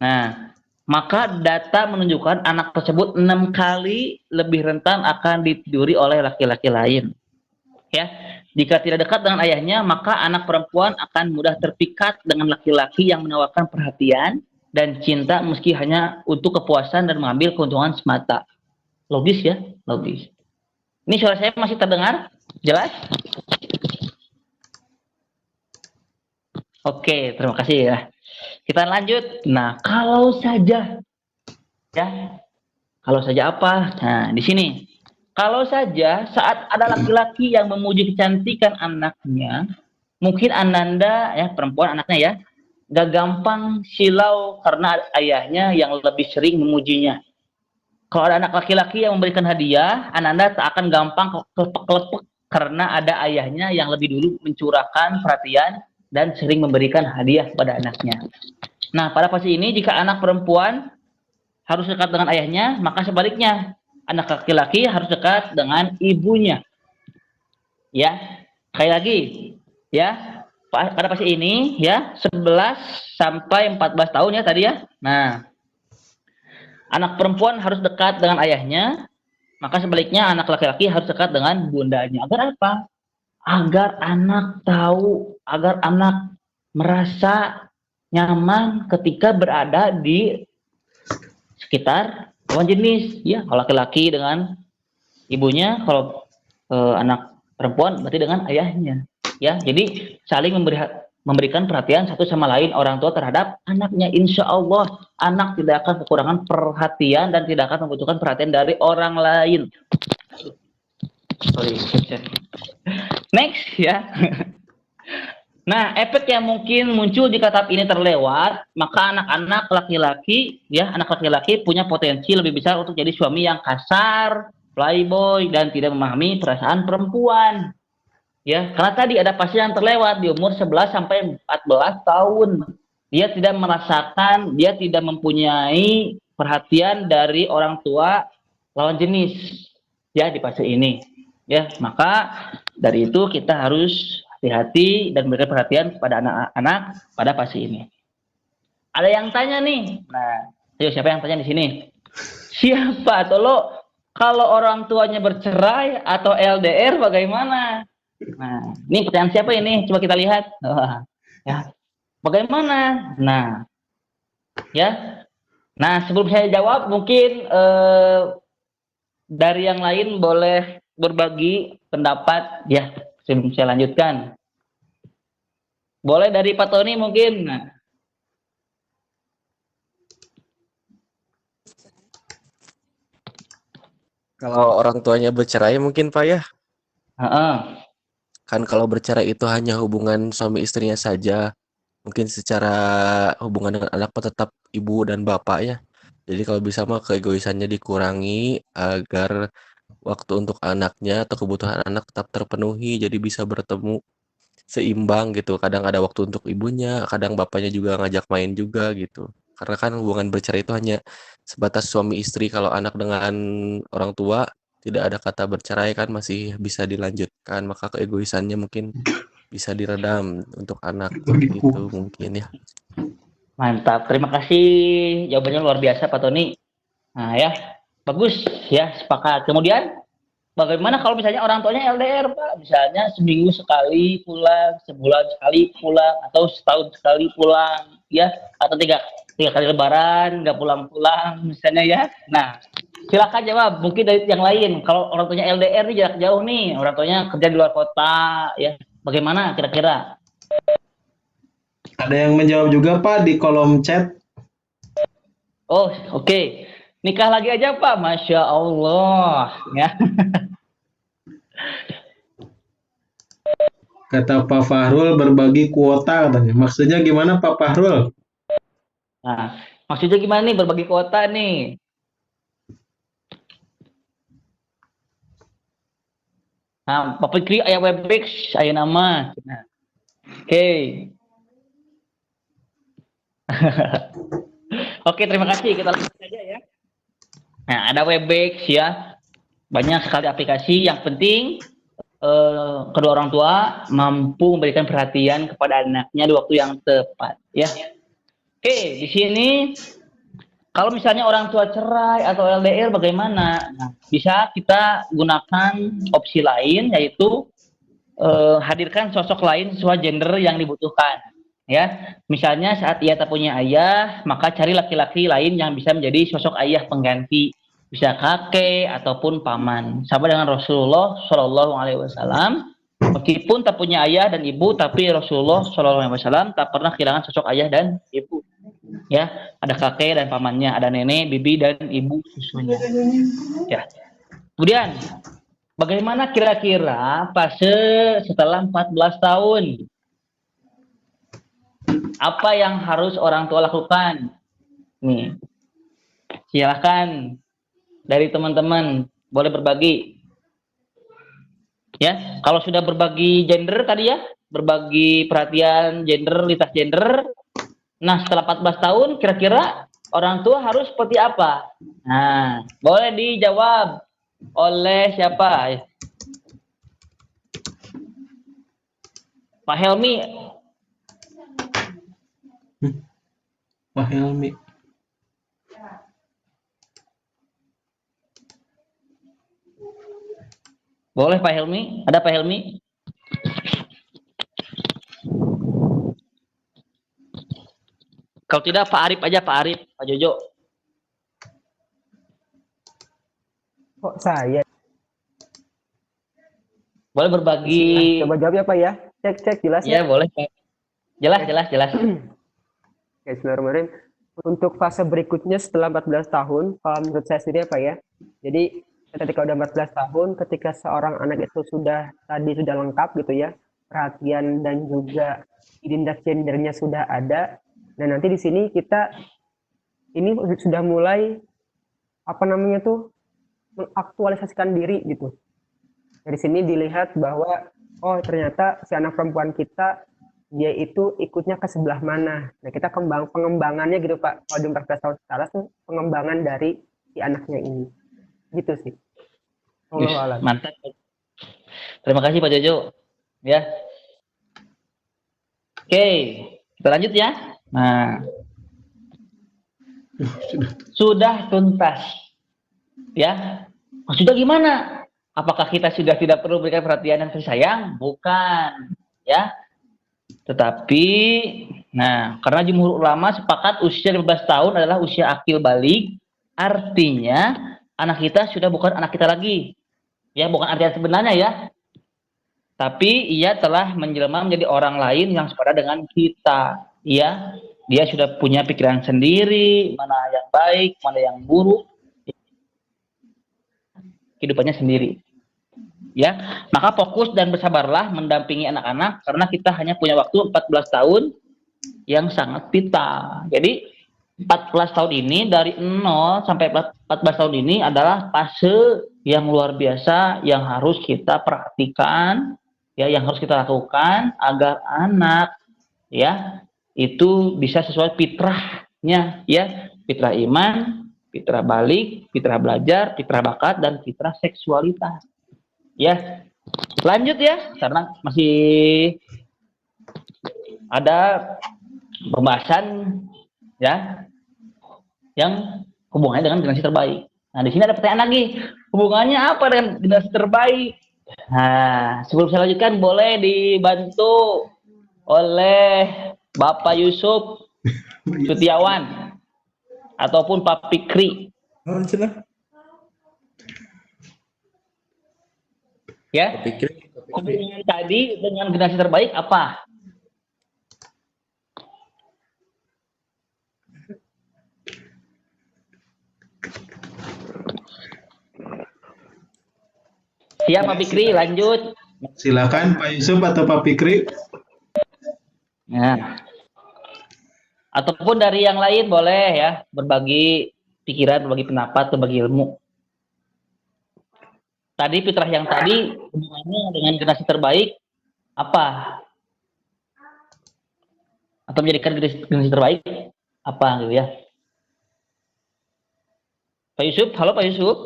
Nah, maka data menunjukkan anak tersebut 6 kali lebih rentan akan ditiduri oleh laki-laki lain. Ya, jika tidak dekat dengan ayahnya, maka anak perempuan akan mudah terpikat dengan laki-laki yang menawarkan perhatian dan cinta meski hanya untuk kepuasan dan mengambil keuntungan semata. Logis ya, logis. Ini suara saya masih terdengar? Jelas? Oke, terima kasih ya. Kita lanjut. Nah, kalau saja ya, kalau saja apa? Nah, di sini. Kalau saja saat ada laki-laki yang memuji kecantikan anaknya, mungkin Ananda ya perempuan anaknya ya, gak gampang silau karena ayahnya yang lebih sering memujinya. Kalau ada anak laki-laki yang memberikan hadiah, Ananda tak akan gampang kelepek-kelepek karena ada ayahnya yang lebih dulu mencurahkan perhatian dan sering memberikan hadiah kepada anaknya. Nah, pada fase ini jika anak perempuan harus dekat dengan ayahnya, maka sebaliknya anak laki-laki harus dekat dengan ibunya. Ya, sekali lagi ya. Pada fase ini ya 11 sampai 14 tahun ya tadi ya. Nah, anak perempuan harus dekat dengan ayahnya, maka sebaliknya anak laki-laki harus dekat dengan bundanya. Agar apa? Agar anak tahu, agar anak merasa nyaman ketika berada di sekitar lawan jenis. Ya, kalau laki-laki dengan ibunya, kalau anak perempuan berarti dengan ayahnya. Ya, jadi saling memberikan perhatian satu sama lain orang tua terhadap anaknya. Insya Allah anak tidak akan kekurangan perhatian dan tidak akan membutuhkan perhatian dari orang lain. Sorry. Next ya. Nah, efek yang mungkin muncul jika tahap ini terlewat, maka anak-anak laki-laki ya, anak laki-laki punya potensi lebih besar untuk jadi suami yang kasar, playboy dan tidak memahami perasaan perempuan. Ya, karena tadi ada fase yang terlewat di umur 11 sampai 14 tahun. Dia tidak merasakan, dia tidak mempunyai perhatian dari orang tua lawan jenis ya di fase ini. Ya, maka dari itu kita harus hati-hati dan memberikan perhatian kepada anak-anak pada fase ini. Ada yang tanya nih. Nah, ayo siapa yang tanya di sini? Siapa? Tolong kalau orang tuanya bercerai atau LDR bagaimana? Nah, ini pertanyaan siapa ini? Coba kita lihat. Ya. Bagaimana? Nah, ya. Nah, sebelum saya jawab, mungkin dari yang lain boleh berbagi pendapat ya sebelum saya lanjutkan. Boleh dari Pak Tony mungkin. Nah. Kalau orang tuanya bercerai mungkin Pak ya. Kan kalau bercerai itu hanya hubungan suami istrinya saja. Mungkin secara hubungan dengan anak tetap ibu dan bapak ya. Jadi kalau bisa mah keegoisannya dikurangi agar waktu untuk anaknya atau kebutuhan anak tetap terpenuhi. Jadi bisa bertemu seimbang gitu. Kadang ada waktu untuk ibunya, kadang bapaknya juga ngajak main juga gitu. Karena kan hubungan bercerai itu hanya sebatas suami istri. Kalau anak dengan orang tua tidak ada kata bercerai kan masih bisa dilanjutkan. Maka keegoisannya mungkin bisa diredam untuk anak itu mungkin ya. Mantap, terima kasih jawabannya luar biasa Pak Tony. Nah ya, bagus ya, sepakat. Kemudian bagaimana kalau misalnya orang tuanya LDR Pak? Misalnya seminggu sekali pulang, sebulan sekali pulang, atau setahun sekali pulang, ya? Atau tiga kali lebaran nggak pulang-pulang misalnya ya. Nah, silakan jawab. Mungkin dari yang lain. Kalau orang tuanya LDR nih jarak jauh nih, orang tuanya kerja di luar kota, ya. Bagaimana kira-kira? Ada yang menjawab juga Pak di kolom chat. Oh, oke. Nikah lagi aja Pak, Masya Allah. Ya. Kata Pak Fahrul berbagi kuota katanya. Maksudnya gimana Pak Fahrul? Nah, maksudnya gimana nih berbagi kuota nih? Nah, Pak Fikri aya Webex, aya nama. Nah, oke. Oke, terima kasih. Kita lanjut saja ya. Nah, ada Webex ya. Banyak sekali aplikasi. Yang penting kedua orang tua mampu memberikan perhatian kepada anaknya di waktu yang tepat ya. Oke, di sini kalau misalnya orang tua cerai atau LDR bagaimana? Nah, bisa kita gunakan opsi lain yaitu hadirkan sosok lain sesuai gender yang dibutuhkan. Ya, misalnya saat ia tak punya ayah, maka cari laki-laki lain yang bisa menjadi sosok ayah pengganti, bisa kakek ataupun paman. Sama dengan Rasulullah Shallallahu Alaihi Wasallam, meskipun tak punya ayah dan ibu, tapi Rasulullah Shallallahu Alaihi Wasallam tak pernah kehilangan sosok ayah dan ibu. Ya, ada kakek dan pamannya, ada nenek, bibi dan ibu susunya. Ya. Kemudian, bagaimana kira-kira fase setelah 14 tahun? Apa yang harus orang tua lakukan? Nih, silakan dari teman-teman boleh berbagi. Ya, kalau sudah berbagi gender tadi ya, berbagi perhatian gender, lintas gender. Nah, setelah 14 tahun kira-kira orang tua harus seperti apa? Nah, boleh dijawab oleh siapa? Pak Helmi. Pak Helmi. Boleh Pak Helmi? Ada Pak Helmi? Kalau tidak Pak Arif aja, Pak Arif, Pak Jojo. Kok saya? Boleh berbagi. Coba jawab ya Pak ya. Cek jelas ya? Ya Boleh Pak. Jelas. Oke, bismillahirrahmanirrahim. Untuk fase berikutnya setelah 14 tahun, kalau menurut saya sendiri ya Pak ya. Jadi ketika udah 14 tahun, ketika seorang anak itu sudah lengkap gitu ya, perhatian dan juga identitas gendernya sudah ada. Nah, nanti di sini kita ini sudah mulai mengaktualisasikan diri gitu. Dari sini dilihat bahwa oh ternyata si anak perempuan kita dia itu ikutnya ke sebelah mana. Nah, kita pengembangannya gitu Pak. Kalau di 14 tahun sekarang tuh pengembangan dari si anaknya ini. Gitu sih. Allah alam. Mantap. Terima kasih Pak Jojo. Ya. Oke, kita lanjut ya. Nah, sudah tuntas. Ya. Maksudnya gimana? Apakah kita sudah tidak perlu berikan perhatian dan kasih sayang? Bukan. Ya. Tetapi, nah, karena jumhur ulama sepakat usia 15 tahun adalah usia akil balik, artinya anak kita sudah bukan anak kita lagi. Ya, bukan artinya sebenarnya ya. Tapi ia telah menjelma menjadi orang lain yang sepada dengan kita. Ya, dia sudah punya pikiran sendiri, mana yang baik, mana yang buruk. Kehidupannya sendiri. Ya, maka fokus dan bersabarlah mendampingi anak-anak karena kita hanya punya waktu 14 tahun yang sangat vital. Jadi 14 tahun ini dari 0 sampai 14 tahun ini adalah fase yang luar biasa yang harus kita perhatikan, ya, yang harus kita lakukan agar anak ya itu bisa sesuai fitrahnya, ya, fitrah iman, fitrah balik, fitrah belajar, fitrah bakat dan fitrah seksualitas. Ya, lanjut ya, karena masih ada pembahasan ya yang hubungannya dengan generasi terbaik. Nah, di sini ada pertanyaan lagi, hubungannya apa dengan generasi terbaik? Nah, sebelum saya lanjutkan, boleh dibantu oleh Bapak Yusuf Sutiawan ataupun Pak Fikri. Ya, hubungan tadi dengan generasi terbaik apa? Siap Pak Fikri, lanjut. Silakan Pak Yusuf atau Pak Fikri. Nah, Ataupun dari yang lain boleh ya, berbagi pikiran, berbagi pendapat, berbagi ilmu. Tadi fitrah yang tadi hubungannya dengan generasi terbaik apa? Atau menjadikan generasi terbaik apa gitu ya? Pak Yusuf, halo Pak Yusuf.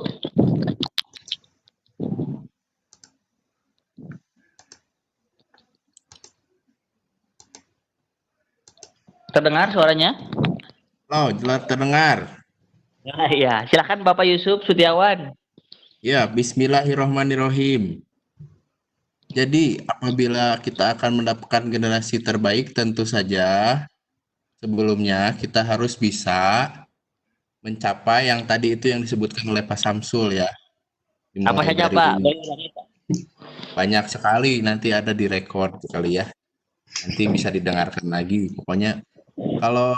Terdengar suaranya? Oh, jelas terdengar. Ya, iya. Silakan Bapak Yusuf Sutiawan. Ya, bismillahirrohmanirrohim. Jadi, apabila kita akan mendapatkan generasi terbaik, tentu saja sebelumnya kita harus bisa mencapai yang tadi itu yang disebutkan oleh Pak Samsul ya. Apa Dimulai saja dari Pak? Boleh ulangi, Pak. banyak sekali, nanti ada di record kali ya. Nanti bisa didengarkan lagi. Pokoknya kalau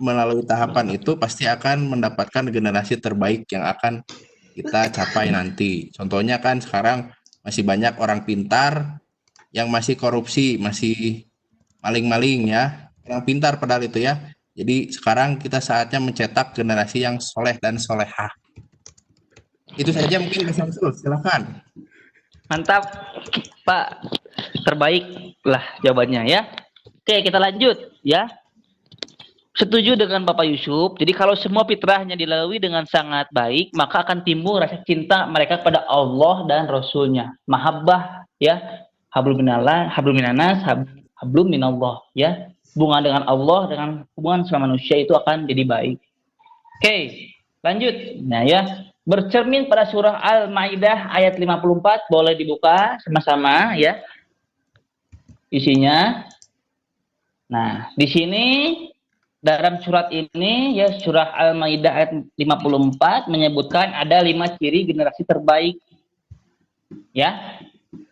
melalui tahapan itu pasti akan mendapatkan generasi terbaik yang akan kita capai nanti. Contohnya kan sekarang masih banyak orang pintar yang masih korupsi, masih maling-maling ya. Orang pintar padahal itu ya. Jadi sekarang kita saatnya mencetak generasi yang soleh dan solehah. Itu saja mungkin Mas Samsul, silakan. Mantap, Pak. Terbaik lah jawabannya ya. Oke, kita lanjut ya. Setuju dengan Bapak Yusuf. Jadi kalau semua fitrahnya dilalui dengan sangat baik, maka akan timbul rasa cinta mereka kepada Allah dan Rasulnya. Mahabbah ya. Hablum minanas, hablum minallah ya. Hubungan dengan Allah dengan hubungan sama manusia itu akan jadi baik. Oke, lanjut. Nah ya. Bercermin pada surah Al-Maidah ayat 54, boleh dibuka sama-sama ya. Isinya. Nah, di sini dalam surat ini ya, surah Al-Maidah ayat 54 menyebutkan ada 5 ciri generasi terbaik. Ya.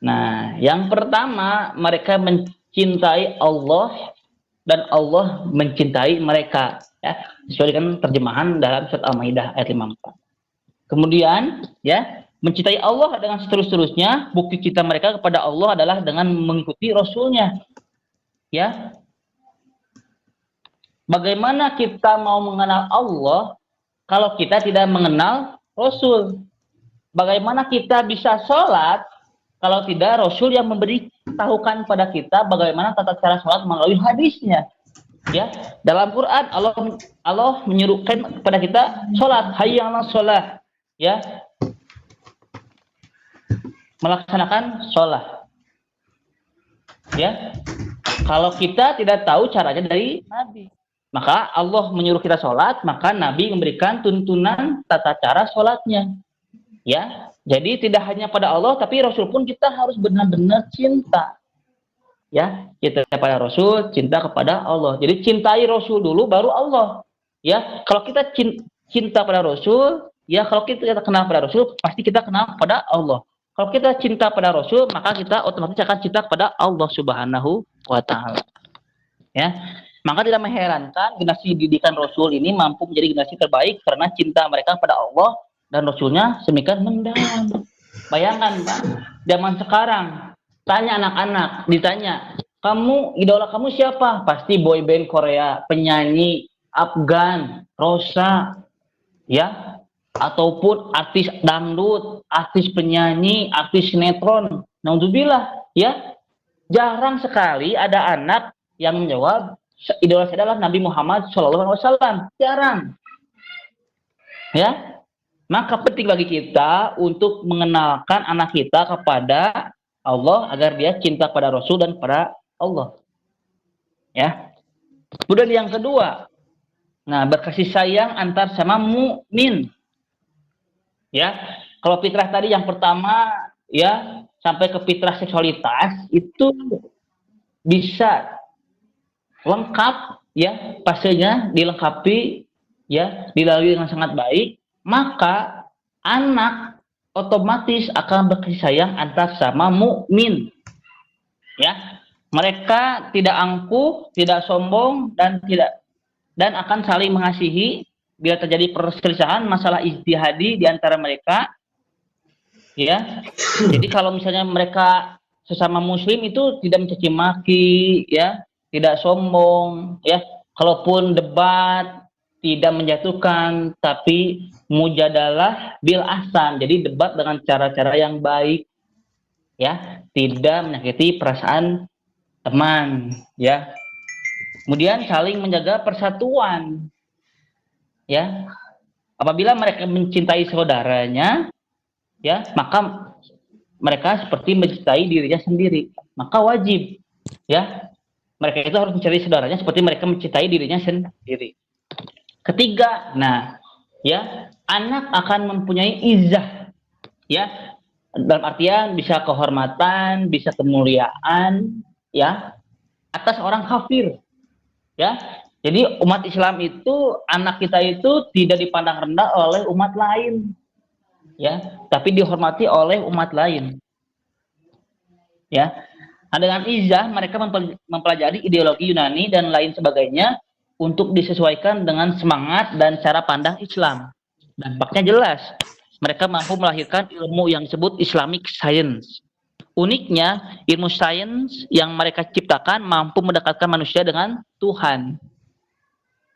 Nah, yang pertama, mereka mencintai Allah dan Allah mencintai mereka ya. Sesuai dengan terjemahan dalam surat Al-Maidah ayat 54. Kemudian, ya, mencintai Allah dengan seterus-terusnya, bukti cinta mereka kepada Allah adalah dengan mengikuti Rasulnya. Ya, bagaimana kita mau mengenal Allah kalau kita tidak mengenal Rasul? Bagaimana kita bisa sholat kalau tidak Rasul yang memberitahukan pada kita bagaimana tata cara sholat melalui hadisnya? Ya, dalam Quran Allah menyuruhkan kepada kita sholat, hayya 'alas sholat. Ya, melaksanakan sholat. Ya, kalau kita tidak tahu caranya dari Nabi, maka Allah menyuruh kita sholat, maka Nabi memberikan tuntunan tata cara sholatnya. Ya, jadi tidak hanya pada Allah, tapi Rasul pun kita harus benar-benar cinta. Ya, kita kepada Rasul, cinta kepada Allah. Jadi cintai Rasul dulu, baru Allah. Ya, kalau kita cinta pada Rasul, ya kalau kita kenal pada Rasul, pasti kita kenal pada Allah. Kalau kita cinta pada Rasul, maka kita otomatis akan cinta kepada Allah Subhanahu wa Ta'ala. Ya, maka tidak mengherankan generasi didikan Rasul ini mampu menjadi generasi terbaik karena cinta mereka pada Allah dan Rasulnya semikian mendalam. Bayangkan Pak, zaman sekarang tanya anak-anak, ditanya, kamu idola kamu siapa? Pasti boyband Korea, penyanyi Afgan, Rosa, ya. Ataupun artis dangdut, artis penyanyi, artis sinetron. Naudzubillah, ya. Jarang sekali ada anak yang menjawab idola saya adalah Nabi Muhammad SAW. Jarang. Ya. Maka penting bagi kita untuk mengenalkan anak kita kepada Allah agar dia cinta pada Rasul dan pada Allah. Ya. Kemudian yang kedua, nah, berkasih sayang antar sama mukmin. Ya, kalau fitrah tadi yang pertama ya sampai ke fitrah seksualitas itu bisa lengkap ya, fasenya dilengkapi ya, dilalui dengan sangat baik, maka anak otomatis akan berkasih sayang antar sama mukmin. Ya, mereka tidak angkuh, tidak sombong dan akan saling mengasihi. Bila terjadi perselisihan masalah ijtihadi di antara mereka, ya. Jadi kalau misalnya mereka sesama muslim itu tidak mencaci maki, ya, tidak sombong, ya. kalaupun debat tidak menjatuhkan, tapi mujadalah bil ahsan. Jadi debat dengan cara-cara yang baik, ya, tidak menyakiti perasaan teman, ya. Kemudian saling menjaga persatuan, ya. Apabila mereka mencintai saudaranya, ya, maka mereka seperti mencintai dirinya sendiri. Maka wajib, ya, mereka itu harus mencari saudaranya seperti mereka mencintai dirinya sendiri. Ketiga, nah, ya, anak akan mempunyai izah, ya, dalam artian bisa kehormatan, bisa kemuliaan, ya, atas orang kafir, ya. Jadi umat Islam itu, anak kita itu tidak dipandang rendah oleh umat lain, ya, tapi dihormati oleh umat lain, ya. Nah, dengan izah mereka mempelajari ideologi Yunani dan lain sebagainya untuk disesuaikan dengan semangat dan cara pandang Islam. Dampaknya jelas, mereka mampu melahirkan ilmu yang disebut Islamic Science. Uniknya, ilmu sains yang mereka ciptakan mampu mendekatkan manusia dengan Tuhan.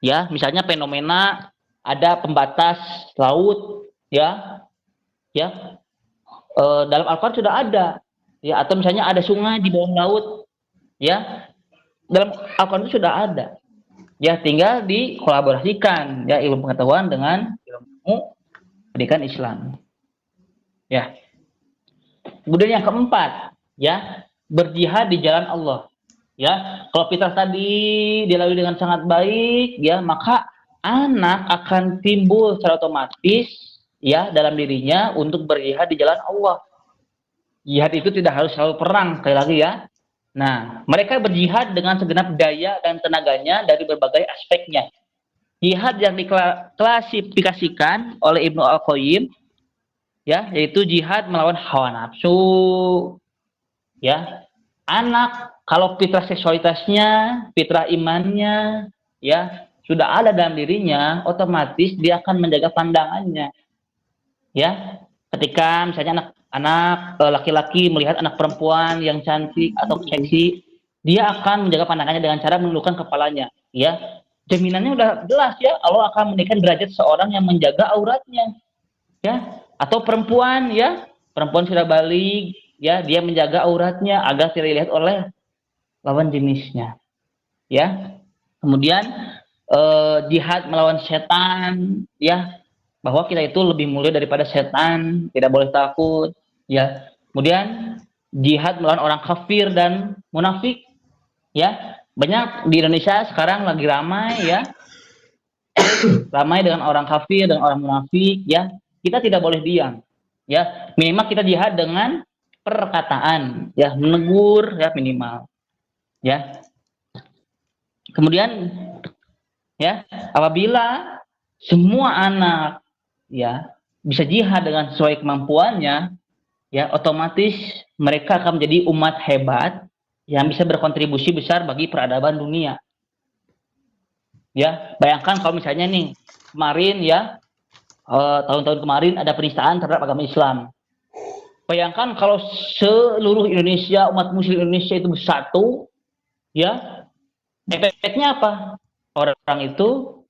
Ya, misalnya fenomena ada pembatas laut, ya, ya, dalam Al-Quran sudah ada, ya, atau misalnya ada sungai di bawah laut, ya, dalam Al-Quran itu sudah ada. Ya, tinggal dikolaborasikan, ya, ilmu pengetahuan dengan ilmu pendidikan Islam. Ya. Kemudian yang keempat, ya, berjihad di jalan Allah. Ya, kalau fitrah tadi dilalui dengan sangat baik, ya, maka anak akan timbul secara otomatis, ya, dalam dirinya untuk berjihad di jalan Allah. Jihad itu tidak harus selalu perang, sekali lagi, ya. Nah, mereka berjihad dengan segenap daya dan tenaganya dari berbagai aspeknya. Jihad yang diklasifikasikan oleh Ibnu Al-Qayyim, ya, yaitu jihad melawan hawa nafsu, ya. Anak kalau fitrah seksualitasnya, fitrah imannya, ya, sudah ada dalam dirinya, otomatis dia akan menjaga pandangannya, ya. Ketika misalnya anak laki-laki melihat anak perempuan yang cantik atau seksi, dia akan menjaga pandangannya dengan cara menundukkan kepalanya, ya. Jaminannya udah jelas, ya, Allah akan menaikkan derajat seorang yang menjaga auratnya, ya. Atau perempuan, ya, perempuan sudah balik, ya, dia menjaga auratnya agar tidak dilihat oleh lawan jenisnya, ya. Kemudian jihad melawan setan, ya, bahwa kita itu lebih mulia daripada setan, tidak boleh takut, ya. Kemudian jihad melawan orang kafir dan munafik, ya. Banyak di Indonesia sekarang lagi ramai, ya, ramai dengan orang kafir dan orang munafik, ya. Kita tidak boleh diam, ya. Minimal kita jihad dengan perkataan, ya, menegur, ya, minimal, ya. Kemudian, ya, apabila semua anak, ya, bisa jihad dengan sesuai kemampuannya, ya, otomatis mereka akan menjadi umat hebat yang bisa berkontribusi besar bagi peradaban dunia. Ya, bayangkan kalau misalnya nih kemarin, ya, tahun-tahun kemarin ada penistaan terhadap agama Islam. Bayangkan kalau seluruh Indonesia, umat muslim Indonesia itu bersatu, ya, efeknya apa? Orang itu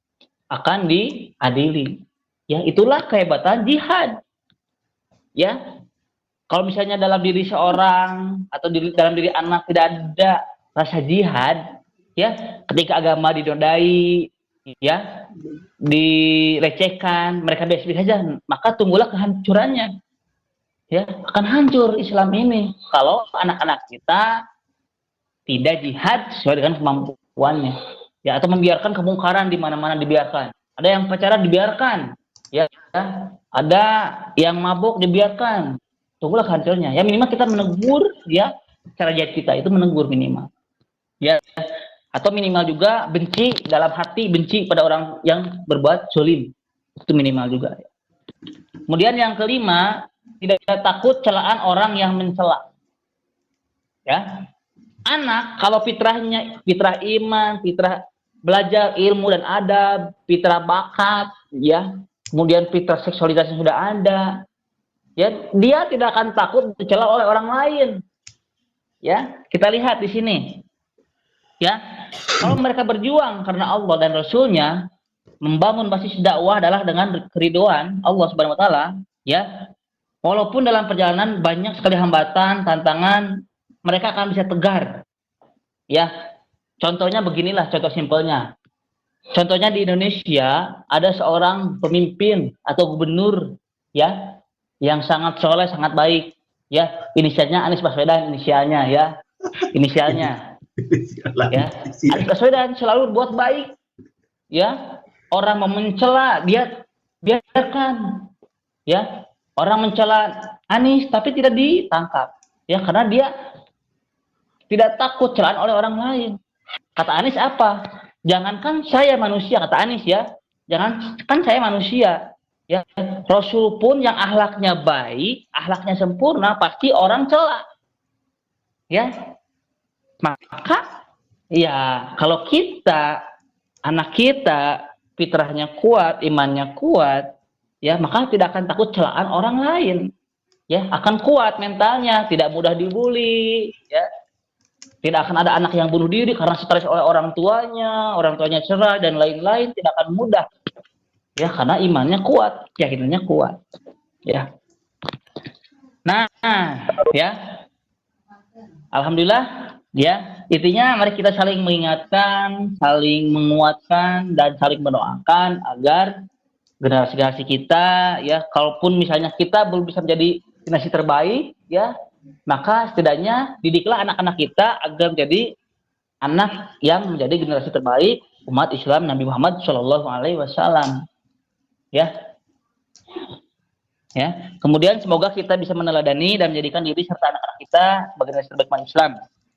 akan diadili. Ya, itulah kehebatan jihad. Ya, kalau misalnya dalam diri seorang atau dalam diri anak tidak ada rasa jihad, ya, ketika agama dinodai, ya, dilecehkan, mereka biasa-biasa saja, maka tunggulah kehancurannya. Ya, akan hancur Islam ini kalau anak-anak kita tidak jihad sesuai dengan kemampuannya, ya, atau membiarkan kemungkaran di mana-mana dibiarkan. Ada yang pacaran dibiarkan, ya, ada yang mabuk dibiarkan. Tunggulah hancurnya. Ya, minimal kita menegur, ya, cara jihad kita itu menegur minimal, ya, atau minimal juga benci dalam hati, benci pada orang yang berbuat zalim, itu minimal juga. Kemudian yang kelima, tidak takut celaan orang yang mencela. Ya, anak kalau fitrahnya fitrah iman, fitrah belajar ilmu dan adab, fitrah bakat, ya, kemudian fitrah seksualitasnya sudah ada, ya, dia tidak akan takut dicela oleh orang lain. Ya, kita lihat di sini. ya. Kalau mereka berjuang karena Allah dan Rasulnya, membangun basis dakwah adalah dengan keriduan Allah Subhanahu wa taala, ya. Walaupun dalam perjalanan banyak sekali hambatan, tantangan, mereka akan bisa tegar. Ya. Contohnya beginilah, contoh simpelnya. Contohnya di Indonesia ada seorang pemimpin atau gubernur, ya, yang sangat soleh, sangat baik, ya. Inisialnya Anies Baswedan, inisialnya, ya. Inisialnya, ya. Anies Baswedan selalu berbuat baik, ya. Orang mau mencela, dia biarkan, ya. Orang mencela Anies tapi tidak ditangkap, ya, karena dia tidak takut celaan oleh orang lain. Kata Anies apa? Jangankan saya manusia, kata Anies, ya. Jangankan saya manusia, ya. Rasul pun yang akhlaknya baik, akhlaknya sempurna, pasti orang cela. Ya. Maka ya kalau kita, anak kita fitrahnya kuat, imannya kuat, ya, maka tidak akan takut celaan orang lain. Ya, akan kuat mentalnya, tidak mudah dibully, ya. Tidak akan ada anak yang bunuh diri karena stres oleh orang tuanya cerai dan lain-lain, tidak akan mudah. Ya, karena imannya kuat, keyakinannya kuat. Ya. Nah, ya. Alhamdulillah, ya. Intinya mari kita saling mengingatkan, saling menguatkan dan saling mendoakan agar generasi-generasi kita, ya, kalaupun misalnya kita belum bisa menjadi generasi terbaik, ya, maka setidaknya didiklah anak-anak kita agar menjadi anak yang menjadi generasi terbaik umat Islam Nabi Muhammad Shallallahu Alaihi Wasallam. Ya, ya. Kemudian semoga kita bisa meneladani dan menjadikan diri serta anak-anak kita sebagai generasi terbaik umat Islam,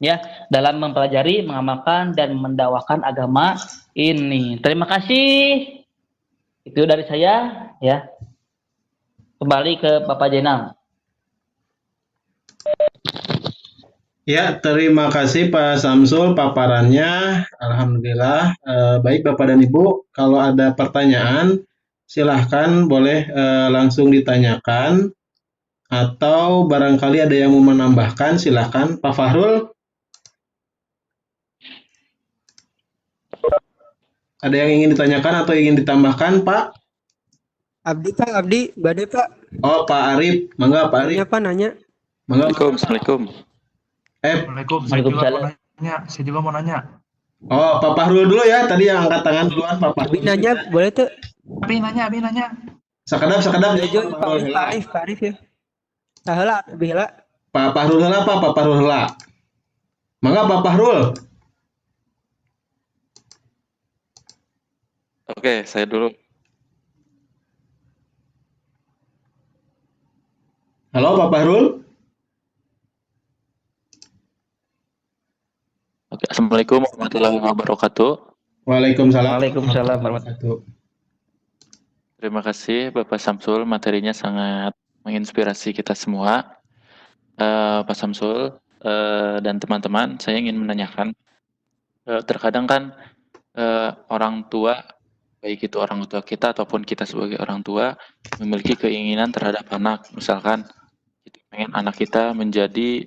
ya, dalam mempelajari, mengamalkan dan mendakwakan agama ini. Terima kasih. Itu dari saya, ya. Kembali ke Bapak Jenal. Ya, terima kasih Pak Samsul paparannya. Alhamdulillah. Baik Bapak dan Ibu, kalau ada pertanyaan silahkan boleh langsung ditanyakan atau barangkali ada yang mau menambahkan, silahkan Pak Fahrul. Ada yang ingin ditanyakan atau ingin ditambahkan Pak? Abdi Pak, Abdi, badai Pak. Oh Pak Arif, mangga Pak Arif. Nanya Pak, nanya. Mangga. Assalamualaikum. Waalaikumsalam. Saya juga mau nanya. Oh Pak Fahrul dulu ya, tadi yang angkat tangan duluan Pak Fahrul. Abdi nanya, boleh tuh? Abi nanya. Sakadap. Lanjut, Pak Arif ya. Salah, Abdi heula. Pak Fahrul heula Pak Fahrul heula. Mangga Pak Fahrul. Oke, saya dulu. Halo Pak Fahrul. Oke, Assalamualaikum warahmatullahi wabarakatuh. Waalaikumsalam. Waalaikumsalam warahmatullahi wabarakatuh. Terima kasih Bapak Samsul, materinya sangat menginspirasi kita semua. Pak Samsul dan teman-teman, saya ingin menanyakan, terkadang kan orang tua, baik itu orang tua kita ataupun kita sebagai orang tua, memiliki keinginan terhadap anak. Misalkan kita pengen anak kita menjadi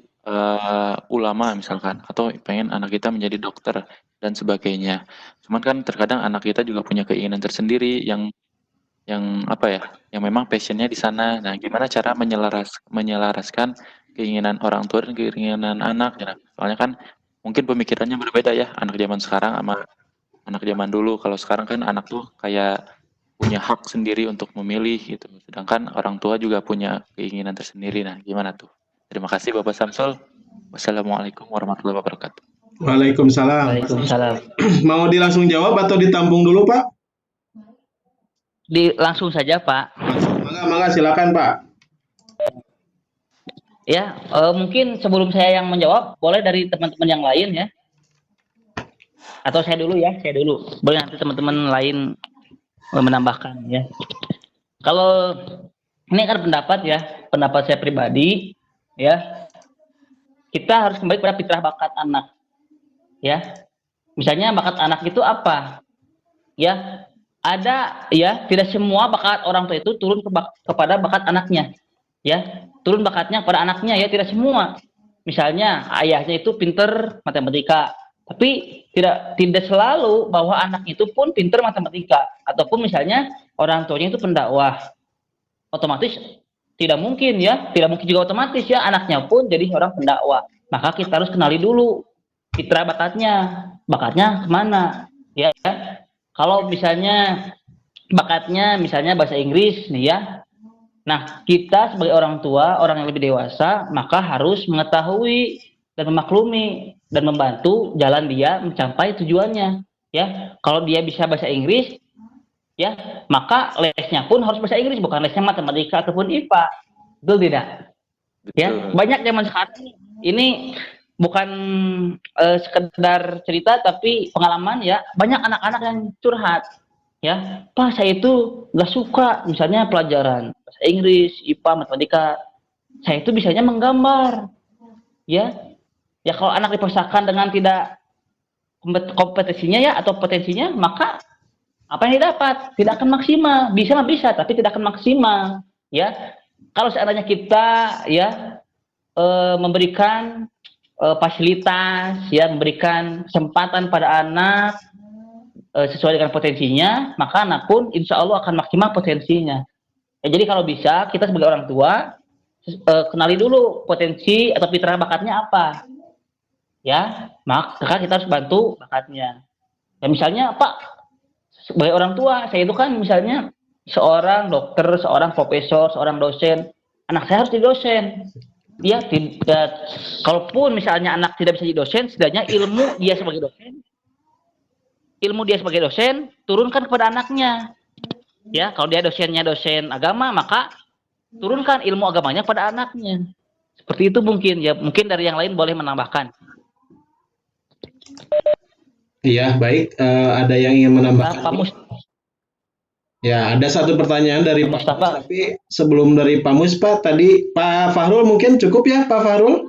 ulama misalkan, atau pengen anak kita menjadi dokter dan sebagainya. Cuman kan terkadang anak kita juga punya keinginan tersendiri yang apa ya, yang memang passionnya di sana. Nah, gimana cara menyelaraskan keinginan orang tua dan keinginan anak? Ya. Soalnya kan mungkin pemikirannya berbeda ya, anak zaman sekarang sama anak zaman dulu. Kalau sekarang kan anak tuh kayak punya hak sendiri untuk memilih gitu. Sedangkan orang tua juga punya keinginan tersendiri. Nah, gimana tuh? Terima kasih Bapak Samsul. Wassalamualaikum warahmatullahi wabarakatuh. Waalaikumsalam. Waalaikumsalam. Mau langsung jawab atau ditampung dulu Pak? Langsung saja Pak. Mangga silakan Pak. Ya, mungkin sebelum saya yang menjawab, boleh dari teman-teman yang lain ya. Atau saya dulu ya, Boleh nanti teman-teman lain menambahkan ya. Kalau ini kan pendapat saya pribadi ya. Kita harus kembali pada fitrah bakat anak. Ya. Misalnya bakat anak itu apa? Ya, ada ya, tidak semua bakat orang tua itu turun kepada bakat anaknya. Ya, turun bakatnya kepada anaknya ya, tidak semua. Misalnya ayahnya itu pinter matematika, Tapi tidak selalu bahwa anak itu pun pintar matematika ataupun misalnya orang tuanya itu pendakwah. Otomatis tidak mungkin juga otomatis ya anaknya pun jadi orang pendakwah. Maka kita harus kenali dulu fitrah bakatnya kemana ya. Kalau misalnya bakatnya misalnya bahasa Inggris nih ya, nah kita sebagai orang tua, orang yang lebih dewasa, maka harus mengetahui dan memaklumi dan membantu jalan dia mencapai tujuannya ya. Kalau dia bisa bahasa Inggris ya, maka lesnya pun harus bahasa Inggris, bukan lesnya matematika ataupun IPA. Betul tidak? Ya, Betul. banyak zaman sekarang ini bukan sekedar cerita tapi pengalaman ya. Banyak anak-anak yang curhat ya, Pak saya itu nggak suka misalnya pelajaran bahasa Inggris, IPA, matematika. Saya itu bisanya menggambar ya. Ya kalau anak dipaksakan dengan tidak kompetensinya ya atau potensinya, maka apa yang didapat tidak akan maksimal. Bisa tapi tidak akan maksimal ya. Kalau seandainya kita ya memberikan fasilitas ya, memberikan kesempatan pada anak sesuai dengan potensinya, maka anak pun insya Allah akan maksimal potensinya ya. Jadi kalau bisa kita sebagai orang tua kenali dulu potensi atau fitrah bakatnya apa ya, maka kita harus bantu bakatnya ya. Misalnya Pak, sebagai orang tua saya itu kan misalnya seorang dokter, seorang profesor, seorang dosen, anak saya harus jadi dosen ya. Kalaupun misalnya anak tidak bisa jadi dosen, setidaknya ilmu dia sebagai dosen turunkan kepada anaknya ya. Kalau dia dosennya dosen agama, maka turunkan ilmu agamanya kepada anaknya. Seperti itu mungkin ya. Mungkin dari yang lain boleh menambahkan. Iya, baik. Ada yang ingin menambahkan? Pak Ya, ada satu pertanyaan dari Pak Mustafa. Mus, tapi sebelum dari Pak Mus, Pak, tadi Pak Fahrul mungkin cukup ya, Pak Fahrul?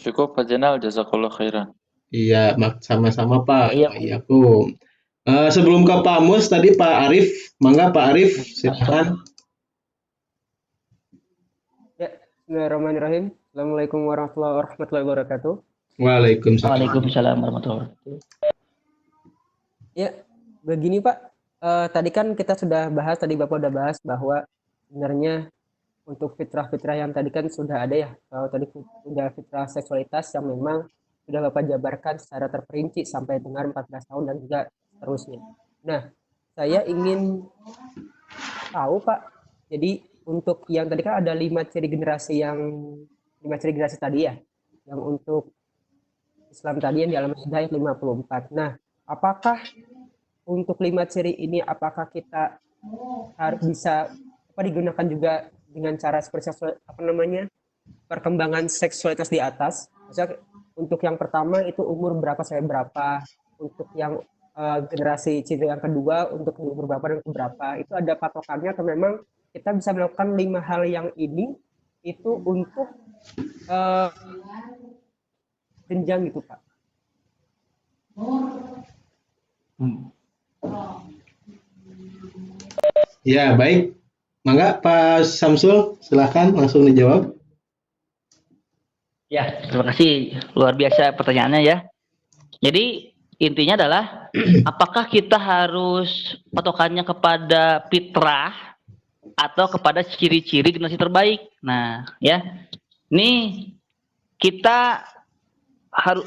Cukup Pak Jenal, jazakallah khairan. Iya, sama-sama Pak. Iya. Waalaikumsalam. Sebelum ke Pak Mus, tadi Pak Arif, mangga Pak Arif, silakan. Ya, bismillahirrahmanirrahim. Assalamualaikum warahmatullahi wabarakatuh. Waalaikumsalam. Waalaikumsalam warahmatullahi wabarakatuh. Ya, begini Pak. Tadi kan kita sudah bahas, tadi Bapak udah bahas bahwa sebenarnya untuk fitrah-fitrah yang tadi kan sudah ada ya. Kalau tadi sudah fitrah seksualitas yang memang sudah Bapak jabarkan secara terperinci sampai dengan 14 tahun dan juga seterusnya. Nah, saya ingin tahu Pak, jadi untuk yang tadi kan ada 5 ciri generasi tadi ya, yang untuk Islam tadi yang di Al-Maidah ayat 54. Nah, apakah untuk 5 ciri ini apakah kita harus bisa digunakan juga dengan cara seperti perkembangan seksualitas di atas? Misalnya untuk yang pertama itu umur berapa sampai berapa, untuk yang generasi ciri yang kedua untuk umur berapa dan berapa, itu ada patokannya atau memang kita bisa melakukan 5 hal yang ini itu untuk jenjang gitu Pak? Ya, baik. Mangga Pak Samsul, silahkan langsung dijawab. Ya, terima kasih. Luar biasa pertanyaannya ya. Jadi intinya adalah apakah kita harus patokannya kepada fitrah atau kepada ciri-ciri generasi terbaik? Nah, ya. Ini kita harus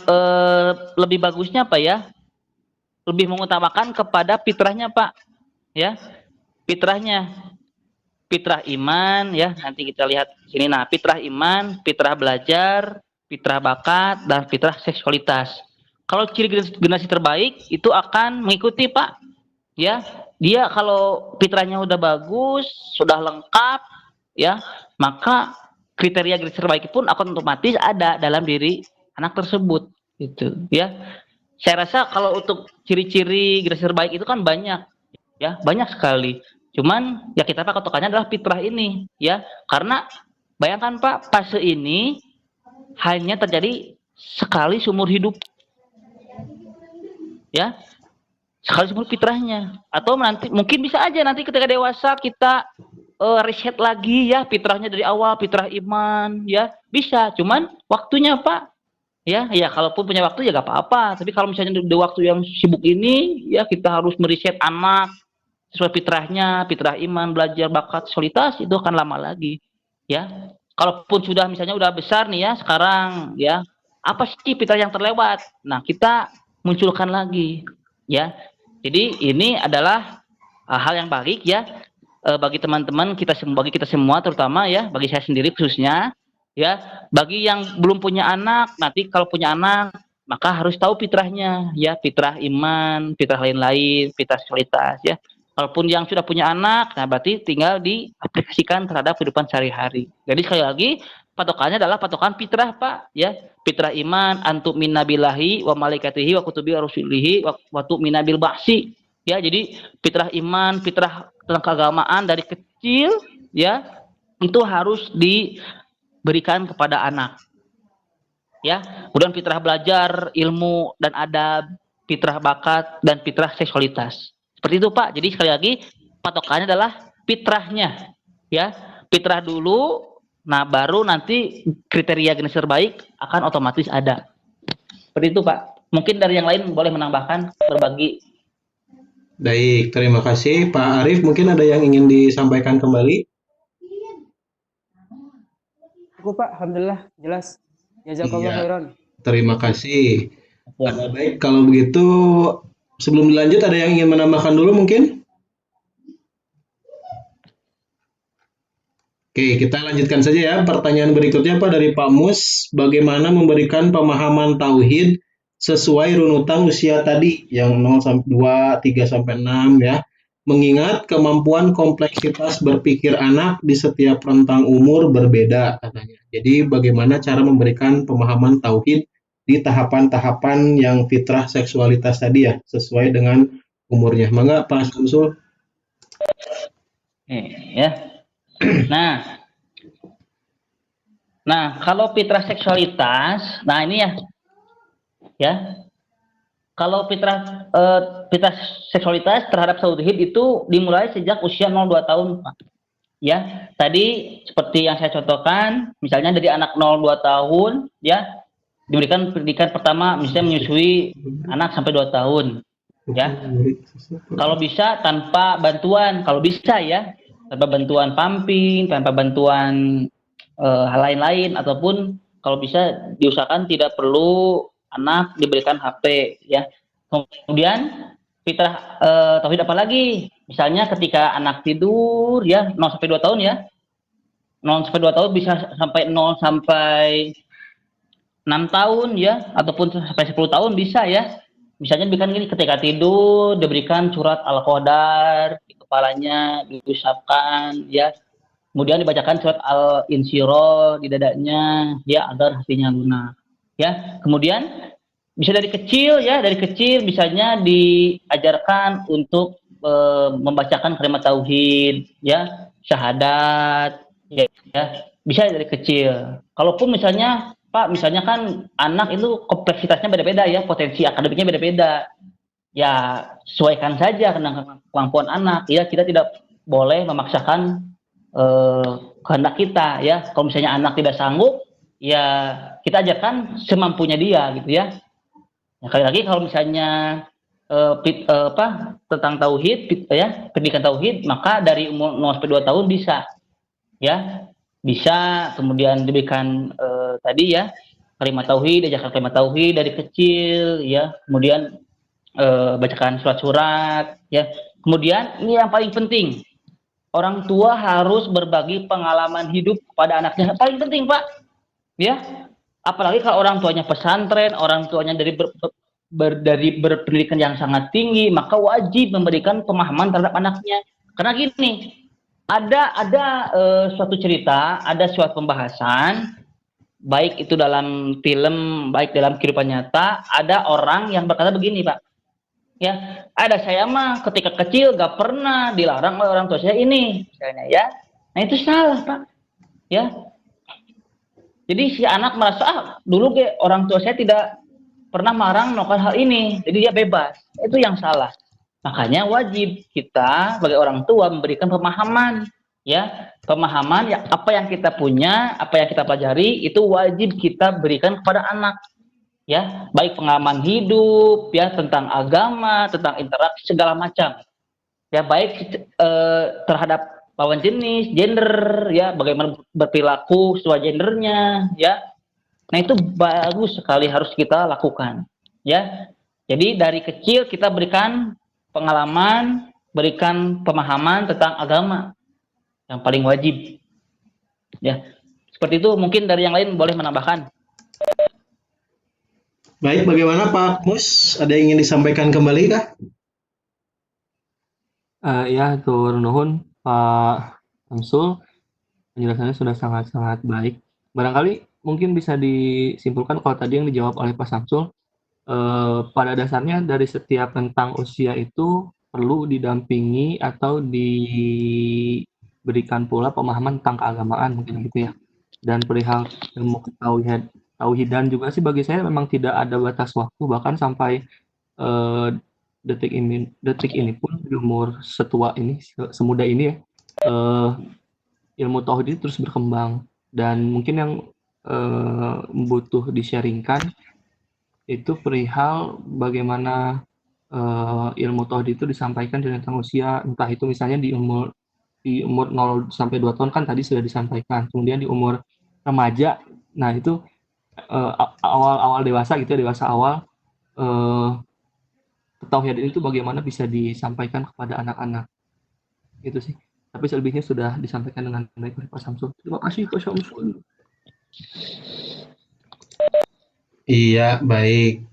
lebih bagusnya apa ya? Lebih mengutamakan kepada fitrahnya, Pak. Ya. Fitrahnya. Fitrah iman ya, nanti kita lihat sini. Nah, fitrah iman, fitrah belajar, fitrah bakat, dan fitrah seksualitas. Kalau ciri generasi terbaik itu akan mengikuti Pak. Ya, dia kalau fitrahnya udah bagus, sudah lengkap, ya, maka kriteria generasi terbaik pun akan otomatis ada dalam diri anak tersebut, gitu. Ya, saya rasa kalau untuk ciri-ciri generasi terbaik itu kan banyak, ya, banyak sekali. Cuman ya kita pakai patokannya adalah fitrah ini, ya, karena bayangkan Pak, fase ini hanya terjadi sekali seumur hidup, ya, sekali seumur fitrahnya. Atau nanti mungkin bisa aja nanti ketika dewasa kita riset lagi ya fitrahnya dari awal, fitrah iman, ya bisa. Cuman waktunya Pak, Ya, ya kalaupun punya waktu ya gak apa-apa. Tapi kalau misalnya di waktu yang sibuk ini, ya kita harus meriset anak sesuai fitrahnya, fitrah iman, belajar bakat, seksualitas itu akan lama lagi. Ya, kalaupun sudah misalnya udah besar nih ya sekarang, ya apa sih fitrah yang terlewat? Nah kita munculkan lagi, ya. Jadi ini adalah hal yang baik ya bagi teman-teman kita, bagi kita semua terutama ya, bagi saya sendiri khususnya. Ya, bagi yang belum punya anak, nanti kalau punya anak, maka harus tahu fitrahnya, ya, fitrah iman, fitrah lain-lain, fitrah seksualitas, ya. Kalaupun yang sudah punya anak, nah berarti tinggal diaplikasikan terhadap kehidupan sehari-hari. Jadi sekali lagi, patokannya adalah patokan fitrah, Pak, ya. Fitrah iman, antum minna billahi wa malaikatihi wa kutubi wa rusulihi wa tu'mina bil ba'si. Ya, jadi fitrah iman, fitrah tentang keagamaan dari kecil, ya, itu harus diberikan kepada anak, ya. Kemudian fitrah belajar ilmu dan adab, fitrah bakat dan fitrah seksualitas. Seperti itu Pak. Jadi sekali lagi patokannya adalah fitrahnya, ya. Fitrah dulu, nah baru nanti kriteria generasi terbaik akan otomatis ada. Seperti itu Pak. Mungkin dari yang lain boleh menambahkan, berbagi. Baik, terima kasih Pak Arif. Mungkin ada yang ingin disampaikan kembali? Cukup Pak, alhamdulillah jelas. Jazakallah Iya. khairan. Terima kasih. Baik, kalau begitu sebelum dilanjut ada yang ingin menambahkan dulu mungkin? Oke, kita lanjutkan saja ya. Pertanyaan berikutnya Pak dari Pak Mus, bagaimana memberikan pemahaman tauhid sesuai runutan usia tadi yang 0 sampai 2, 3 sampai 6 ya. Mengingat kemampuan kompleksitas berpikir anak di setiap rentang umur berbeda katanya. Jadi bagaimana cara memberikan pemahaman tauhid di tahapan-tahapan yang fitrah seksualitas tadi ya, sesuai dengan umurnya. Mangga Pak Samsul. Ya. Nah, kalau fitrah seksualitas, nah ini ya. Kalau fitrah seksualitas terhadap tauhid itu dimulai sejak usia 0-2 tahun, Pak. Ya, tadi seperti yang saya contohkan, misalnya dari anak 0-2 tahun, ya, diberikan pendidikan pertama, misalnya menyusui anak sampai 2 tahun, ya. Kalau bisa tanpa bantuan, kalau bisa ya, tanpa bantuan pamping, tanpa bantuan hal lain-lain, ataupun kalau bisa diusahakan tidak perlu anak diberikan HP, ya. Kemudian fitrah tauhid apa lagi? Misalnya ketika anak tidur ya 0 sampai 2 tahun ya. 0 sampai 2 tahun bisa sampai 0 sampai 6 tahun ya, ataupun sampai 10 tahun bisa ya. Misalnya diberikan gini, ketika tidur diberikan surat Al-Qadar di kepalanya, diusapkan ya. Kemudian dibacakan surat Al-Insyirah di dadanya ya, agar hatinya lunak. Ya, kemudian bisa dari kecil ya, dari kecil misalnya diajarkan untuk membacakan kalimat tauhid ya, syahadat ya, bisa dari kecil. Kalaupun misalnya Pak, misalnya kan anak itu kompleksitasnya beda-beda ya, potensi akademiknya beda-beda. Ya, sesuaikan saja dengan kemampuan anak ya, kita tidak boleh memaksakan kehendak kita ya. Kalau misalnya anak tidak sanggup, ya kita ajarkan semampunya dia gitu ya. Nah, kali lagi kalau misalnya tentang tauhid ya, pendidikan tauhid, maka dari umur 0 sampai 2 tahun bisa ya, bisa. Kemudian diberikan tadi ya kalimat tauhid, diajarkan kalimat tauhid dari kecil ya, kemudian bacakan surat-surat ya. Kemudian ini yang paling penting, orang tua harus berbagi pengalaman hidup kepada anaknya. Paling penting Pak ya, apalagi kalau orang tuanya pesantren, orang tuanya dari berpendidikan yang sangat tinggi, maka wajib memberikan pemahaman terhadap anaknya. Karena gini, ada suatu cerita, ada suatu pembahasan, baik itu dalam film, baik dalam kehidupan nyata, ada orang yang berkata begini Pak, ya, ada saya mah ketika kecil gak pernah dilarang oleh orang tua saya ini, misalnya ya. Nah itu salah Pak, ya. Jadi si anak merasa dulu orang tua saya tidak pernah melarang melakukan hal ini, jadi dia bebas. Itu yang salah. Makanya wajib kita sebagai orang tua memberikan pemahaman, ya, pemahaman ya, apa yang kita punya, apa yang kita pelajari itu wajib kita berikan kepada anak, ya, baik pengalaman hidup, ya, tentang agama, tentang interaksi segala macam, ya, baik terhadap lawan jenis, gender, ya, bagaimana berperilaku sesuai gendernya, ya. Nah itu bagus sekali harus kita lakukan, ya. Jadi dari kecil kita berikan pengalaman, berikan pemahaman tentang agama yang paling wajib, ya. Seperti itu, mungkin dari yang lain boleh menambahkan. Baik, bagaimana Pak Mus? Ada yang ingin disampaikan kembali kah? Ya, tur nuhun Pak Samsul, penjelasannya sudah sangat-sangat baik. Barangkali mungkin bisa disimpulkan kalau tadi yang dijawab oleh Pak Samsul, pada dasarnya dari setiap rentang usia itu perlu didampingi atau diberikan pula pemahaman tentang keagamaan mungkin gitu ya. Dan perihal ilmu tauhidan juga sih bagi saya memang tidak ada batas waktu, bahkan sampai detik ini pun di umur setua ini, semuda ini ya, ilmu tauhid terus berkembang. Dan mungkin yang butuh di-sharingkan itu perihal bagaimana ilmu tauhid itu disampaikan di rentang usia, entah itu misalnya di umur 0 sampai 2 tahun kan tadi sudah disampaikan. Kemudian di umur remaja, nah itu awal-awal dewasa gitu ya, dewasa awal, tauhid itu bagaimana bisa disampaikan kepada anak-anak. Itu sih. Tapi selebihnya sudah disampaikan dengan baik oleh Pak Samsul. Terima kasih Pak Samsul. Iya, baik.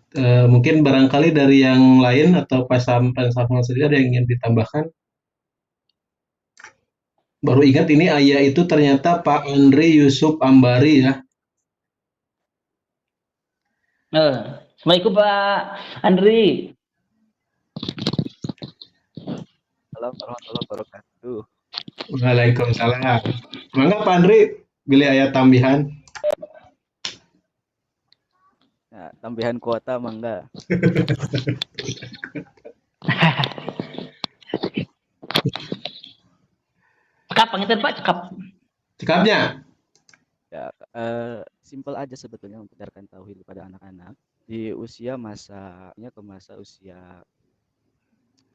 Mungkin barangkali dari yang lain atau Pak Samsul sendiri ada yang ingin ditambahkan? Baru ingat ini ayah itu ternyata Pak Andri Yusuf Ambari ya. Assalamualaikum Pak Andri. Assalamualaikum warahmatullahi wabarakatuh. Waalaikumsalam. Mangga Pak Andri, pilih ayat tambahan. Nah, tambahan kuota mangga. Cekap, panginten Pak, cekap. Cekapnya? Ya, simpel aja sebetulnya mengajarkan tauhid kepada anak-anak di usia masanya ke masa usia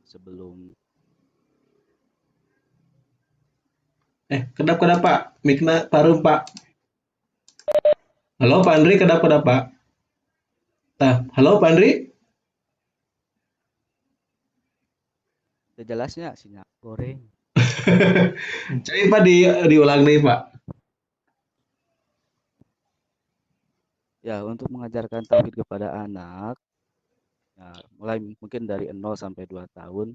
sebelum. Kedap-kedap Pak, mikna parum Pak. Halo Pak Andri, kedap-kedap Pak. Halo Pak Andri. Jelasnya sinyal goreng. Coba Pak diulang nih Pak. Ya, untuk mengajarkan tauhid kepada anak, ya, mulai mungkin dari 0 sampai 2 tahun,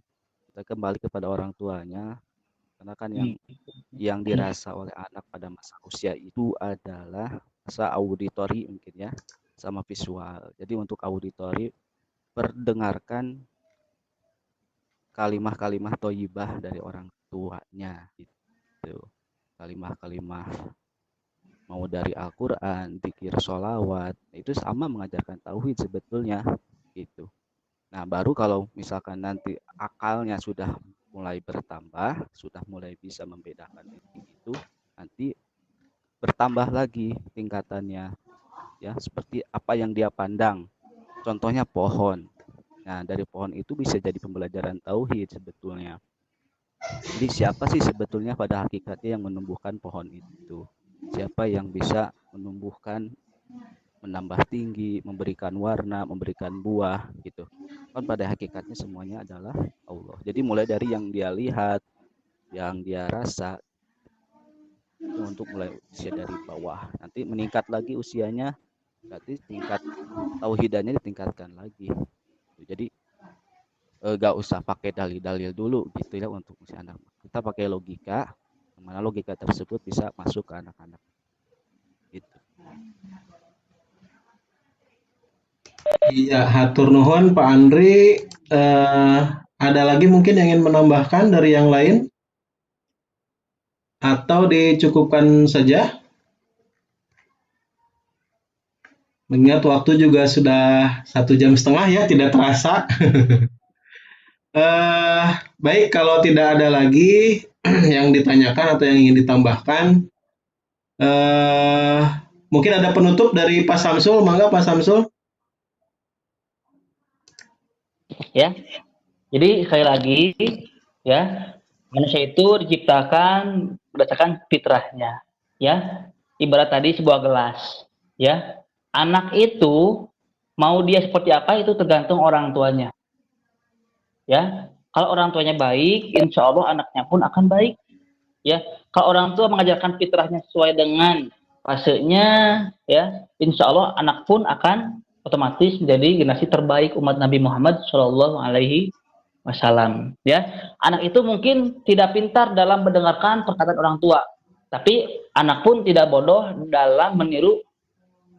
kita kembali kepada orang tuanya, karena kan yang dirasa oleh anak pada masa usia itu adalah masa auditori mungkin ya, sama visual. Jadi untuk auditori, perdengarkan kalimah-kalimah thayyibah dari orang tuanya gitu. Kalimah-kalimah mau dari Al-Qur'an, zikir sholawat, itu sama mengajarkan tauhid sebetulnya gitu. Nah, baru kalau misalkan nanti akalnya sudah mulai bertambah, sudah mulai bisa membedakan itu, nanti bertambah lagi tingkatannya ya, seperti apa yang dia pandang. Contohnya pohon. Nah, dari pohon itu bisa jadi pembelajaran tauhid sebetulnya. Jadi siapa sih sebetulnya pada hakikatnya yang menumbuhkan pohon itu? Siapa yang bisa menumbuhkan, menambah tinggi, memberikan warna, memberikan buah gitu. Kan pada hakikatnya semuanya adalah Allah. Jadi mulai dari yang dia lihat, yang dia rasa, itu untuk mulai usia dari bawah. Nanti meningkat lagi usianya, berarti tingkat tauhidannya ditingkatkan lagi. Jadi gak usah pakai dalil-dalil dulu gitu ya untuk usia anak. Kita pakai logika, mana logika tersebut bisa masuk ke anak-anak. Gitu. Iya, hatur nuhun Pak Andri. Ada lagi mungkin yang ingin menambahkan dari yang lain? Atau dicukupkan saja? Mengingat waktu juga sudah 1,5 jam ya, tidak terasa. Baik, kalau tidak ada lagi yang ditanyakan atau yang ingin ditambahkan, mungkin ada penutup dari Pak Samsul, mangga Pak Samsul. Ya. Jadi sekali lagi ya, manusia itu diciptakan berdasarkan fitrahnya. Ya. Ibarat tadi sebuah gelas, ya. Anak itu mau dia seperti apa itu tergantung orang tuanya. Ya. Kalau orang tuanya baik, insya Allah anaknya pun akan baik. Ya, kalau orang tua mengajarkan fitrahnya sesuai dengan fasenya, ya, insya Allah anak pun akan otomatis menjadi generasi terbaik umat Nabi Muhammad Shallallahu Alaihi Wasallam. Ya, anak itu mungkin tidak pintar dalam mendengarkan perkataan orang tua, tapi anak pun tidak bodoh dalam meniru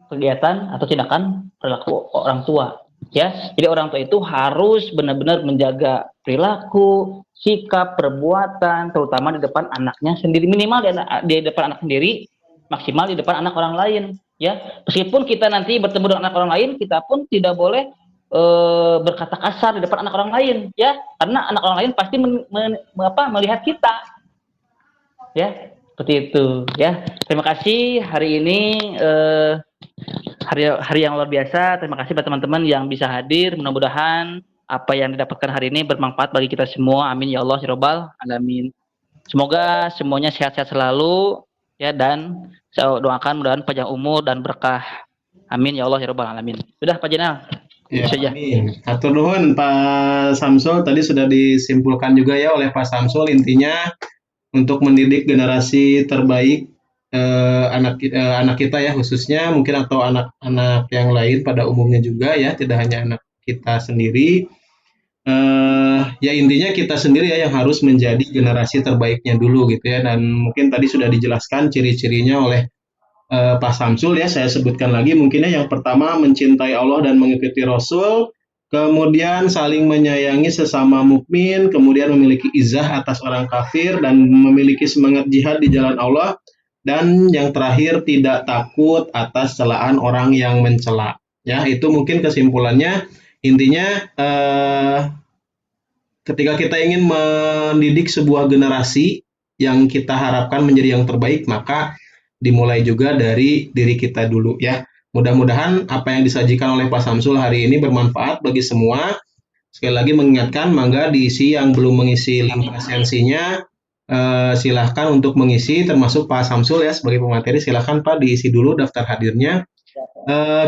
kegiatan atau tindakan perilaku orang tua. Ya, jadi orang tua itu harus benar-benar menjaga perilaku, sikap, perbuatan, terutama di depan anaknya sendiri, minimal di depan anak sendiri, maksimal di depan anak orang lain. Ya, meskipun kita nanti bertemu dengan anak orang lain, kita pun tidak boleh berkata kasar di depan anak orang lain, ya, karena anak orang lain pasti melihat kita, ya, seperti itu. Ya, terima kasih hari ini. Hari yang luar biasa. Terima kasih buat teman-teman yang bisa hadir. Mudah-mudahan apa yang didapatkan hari ini bermanfaat bagi kita semua. Amin ya Allah ya Rabbal alamin. Semoga semuanya sehat-sehat selalu ya, dan saya doakan mudah-mudahan panjang umur dan berkah. Amin ya Allah ya Rabbal alamin. Sudah Pak Jenal. Ya, Itu saja. amin. Atur nuhun Pak Samsul, tadi sudah disimpulkan juga ya oleh Pak Samsul, intinya untuk mendidik generasi terbaik anak kita ya, khususnya mungkin, atau anak-anak yang lain pada umumnya juga ya, tidak hanya anak kita sendiri. Ya intinya kita sendiri ya yang harus menjadi generasi terbaiknya dulu gitu ya, dan mungkin tadi sudah dijelaskan ciri-cirinya oleh Pak Samsul ya. Saya sebutkan lagi mungkinnya, yang pertama mencintai Allah dan mengikuti Rasul, kemudian saling menyayangi sesama mukmin, kemudian memiliki izah atas orang kafir dan memiliki semangat jihad di jalan Allah, dan yang terakhir tidak takut atas celaan orang yang mencela. Ya, itu mungkin kesimpulannya. Intinya ketika kita ingin mendidik sebuah generasi yang kita harapkan menjadi yang terbaik, maka dimulai juga dari diri kita dulu ya. Mudah-mudahan apa yang disajikan oleh Pak Samsul hari ini bermanfaat bagi semua. Sekali lagi mengingatkan, mangga diisi yang belum mengisi link presensinya, silahkan untuk mengisi, termasuk Pak Samsul ya sebagai pemateri, silahkan Pak diisi dulu daftar hadirnya.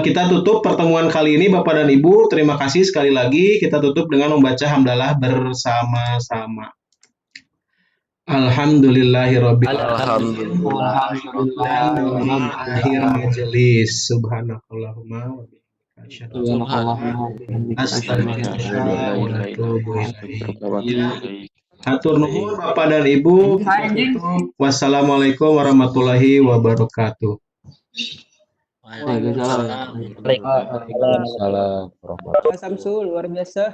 Kita tutup pertemuan kali ini Bapak dan Ibu. Terima kasih sekali lagi. Kita tutup dengan membaca hamdalah bersama-sama. Alhamdulillahirabbil alamin. Akhir majelis. Subhanakallahumma wa bihamdika asyhadu an la ilaha illa anta astaghfiruka wa atubu ilaik. Hatur nuhun Bapak dan Ibu. Wassalamualaikum warahmatullahi wabarakatuh. Waalaikumsalam. Waalaikumsalam. Waalaikumsalam. Pak Samsul luar biasa.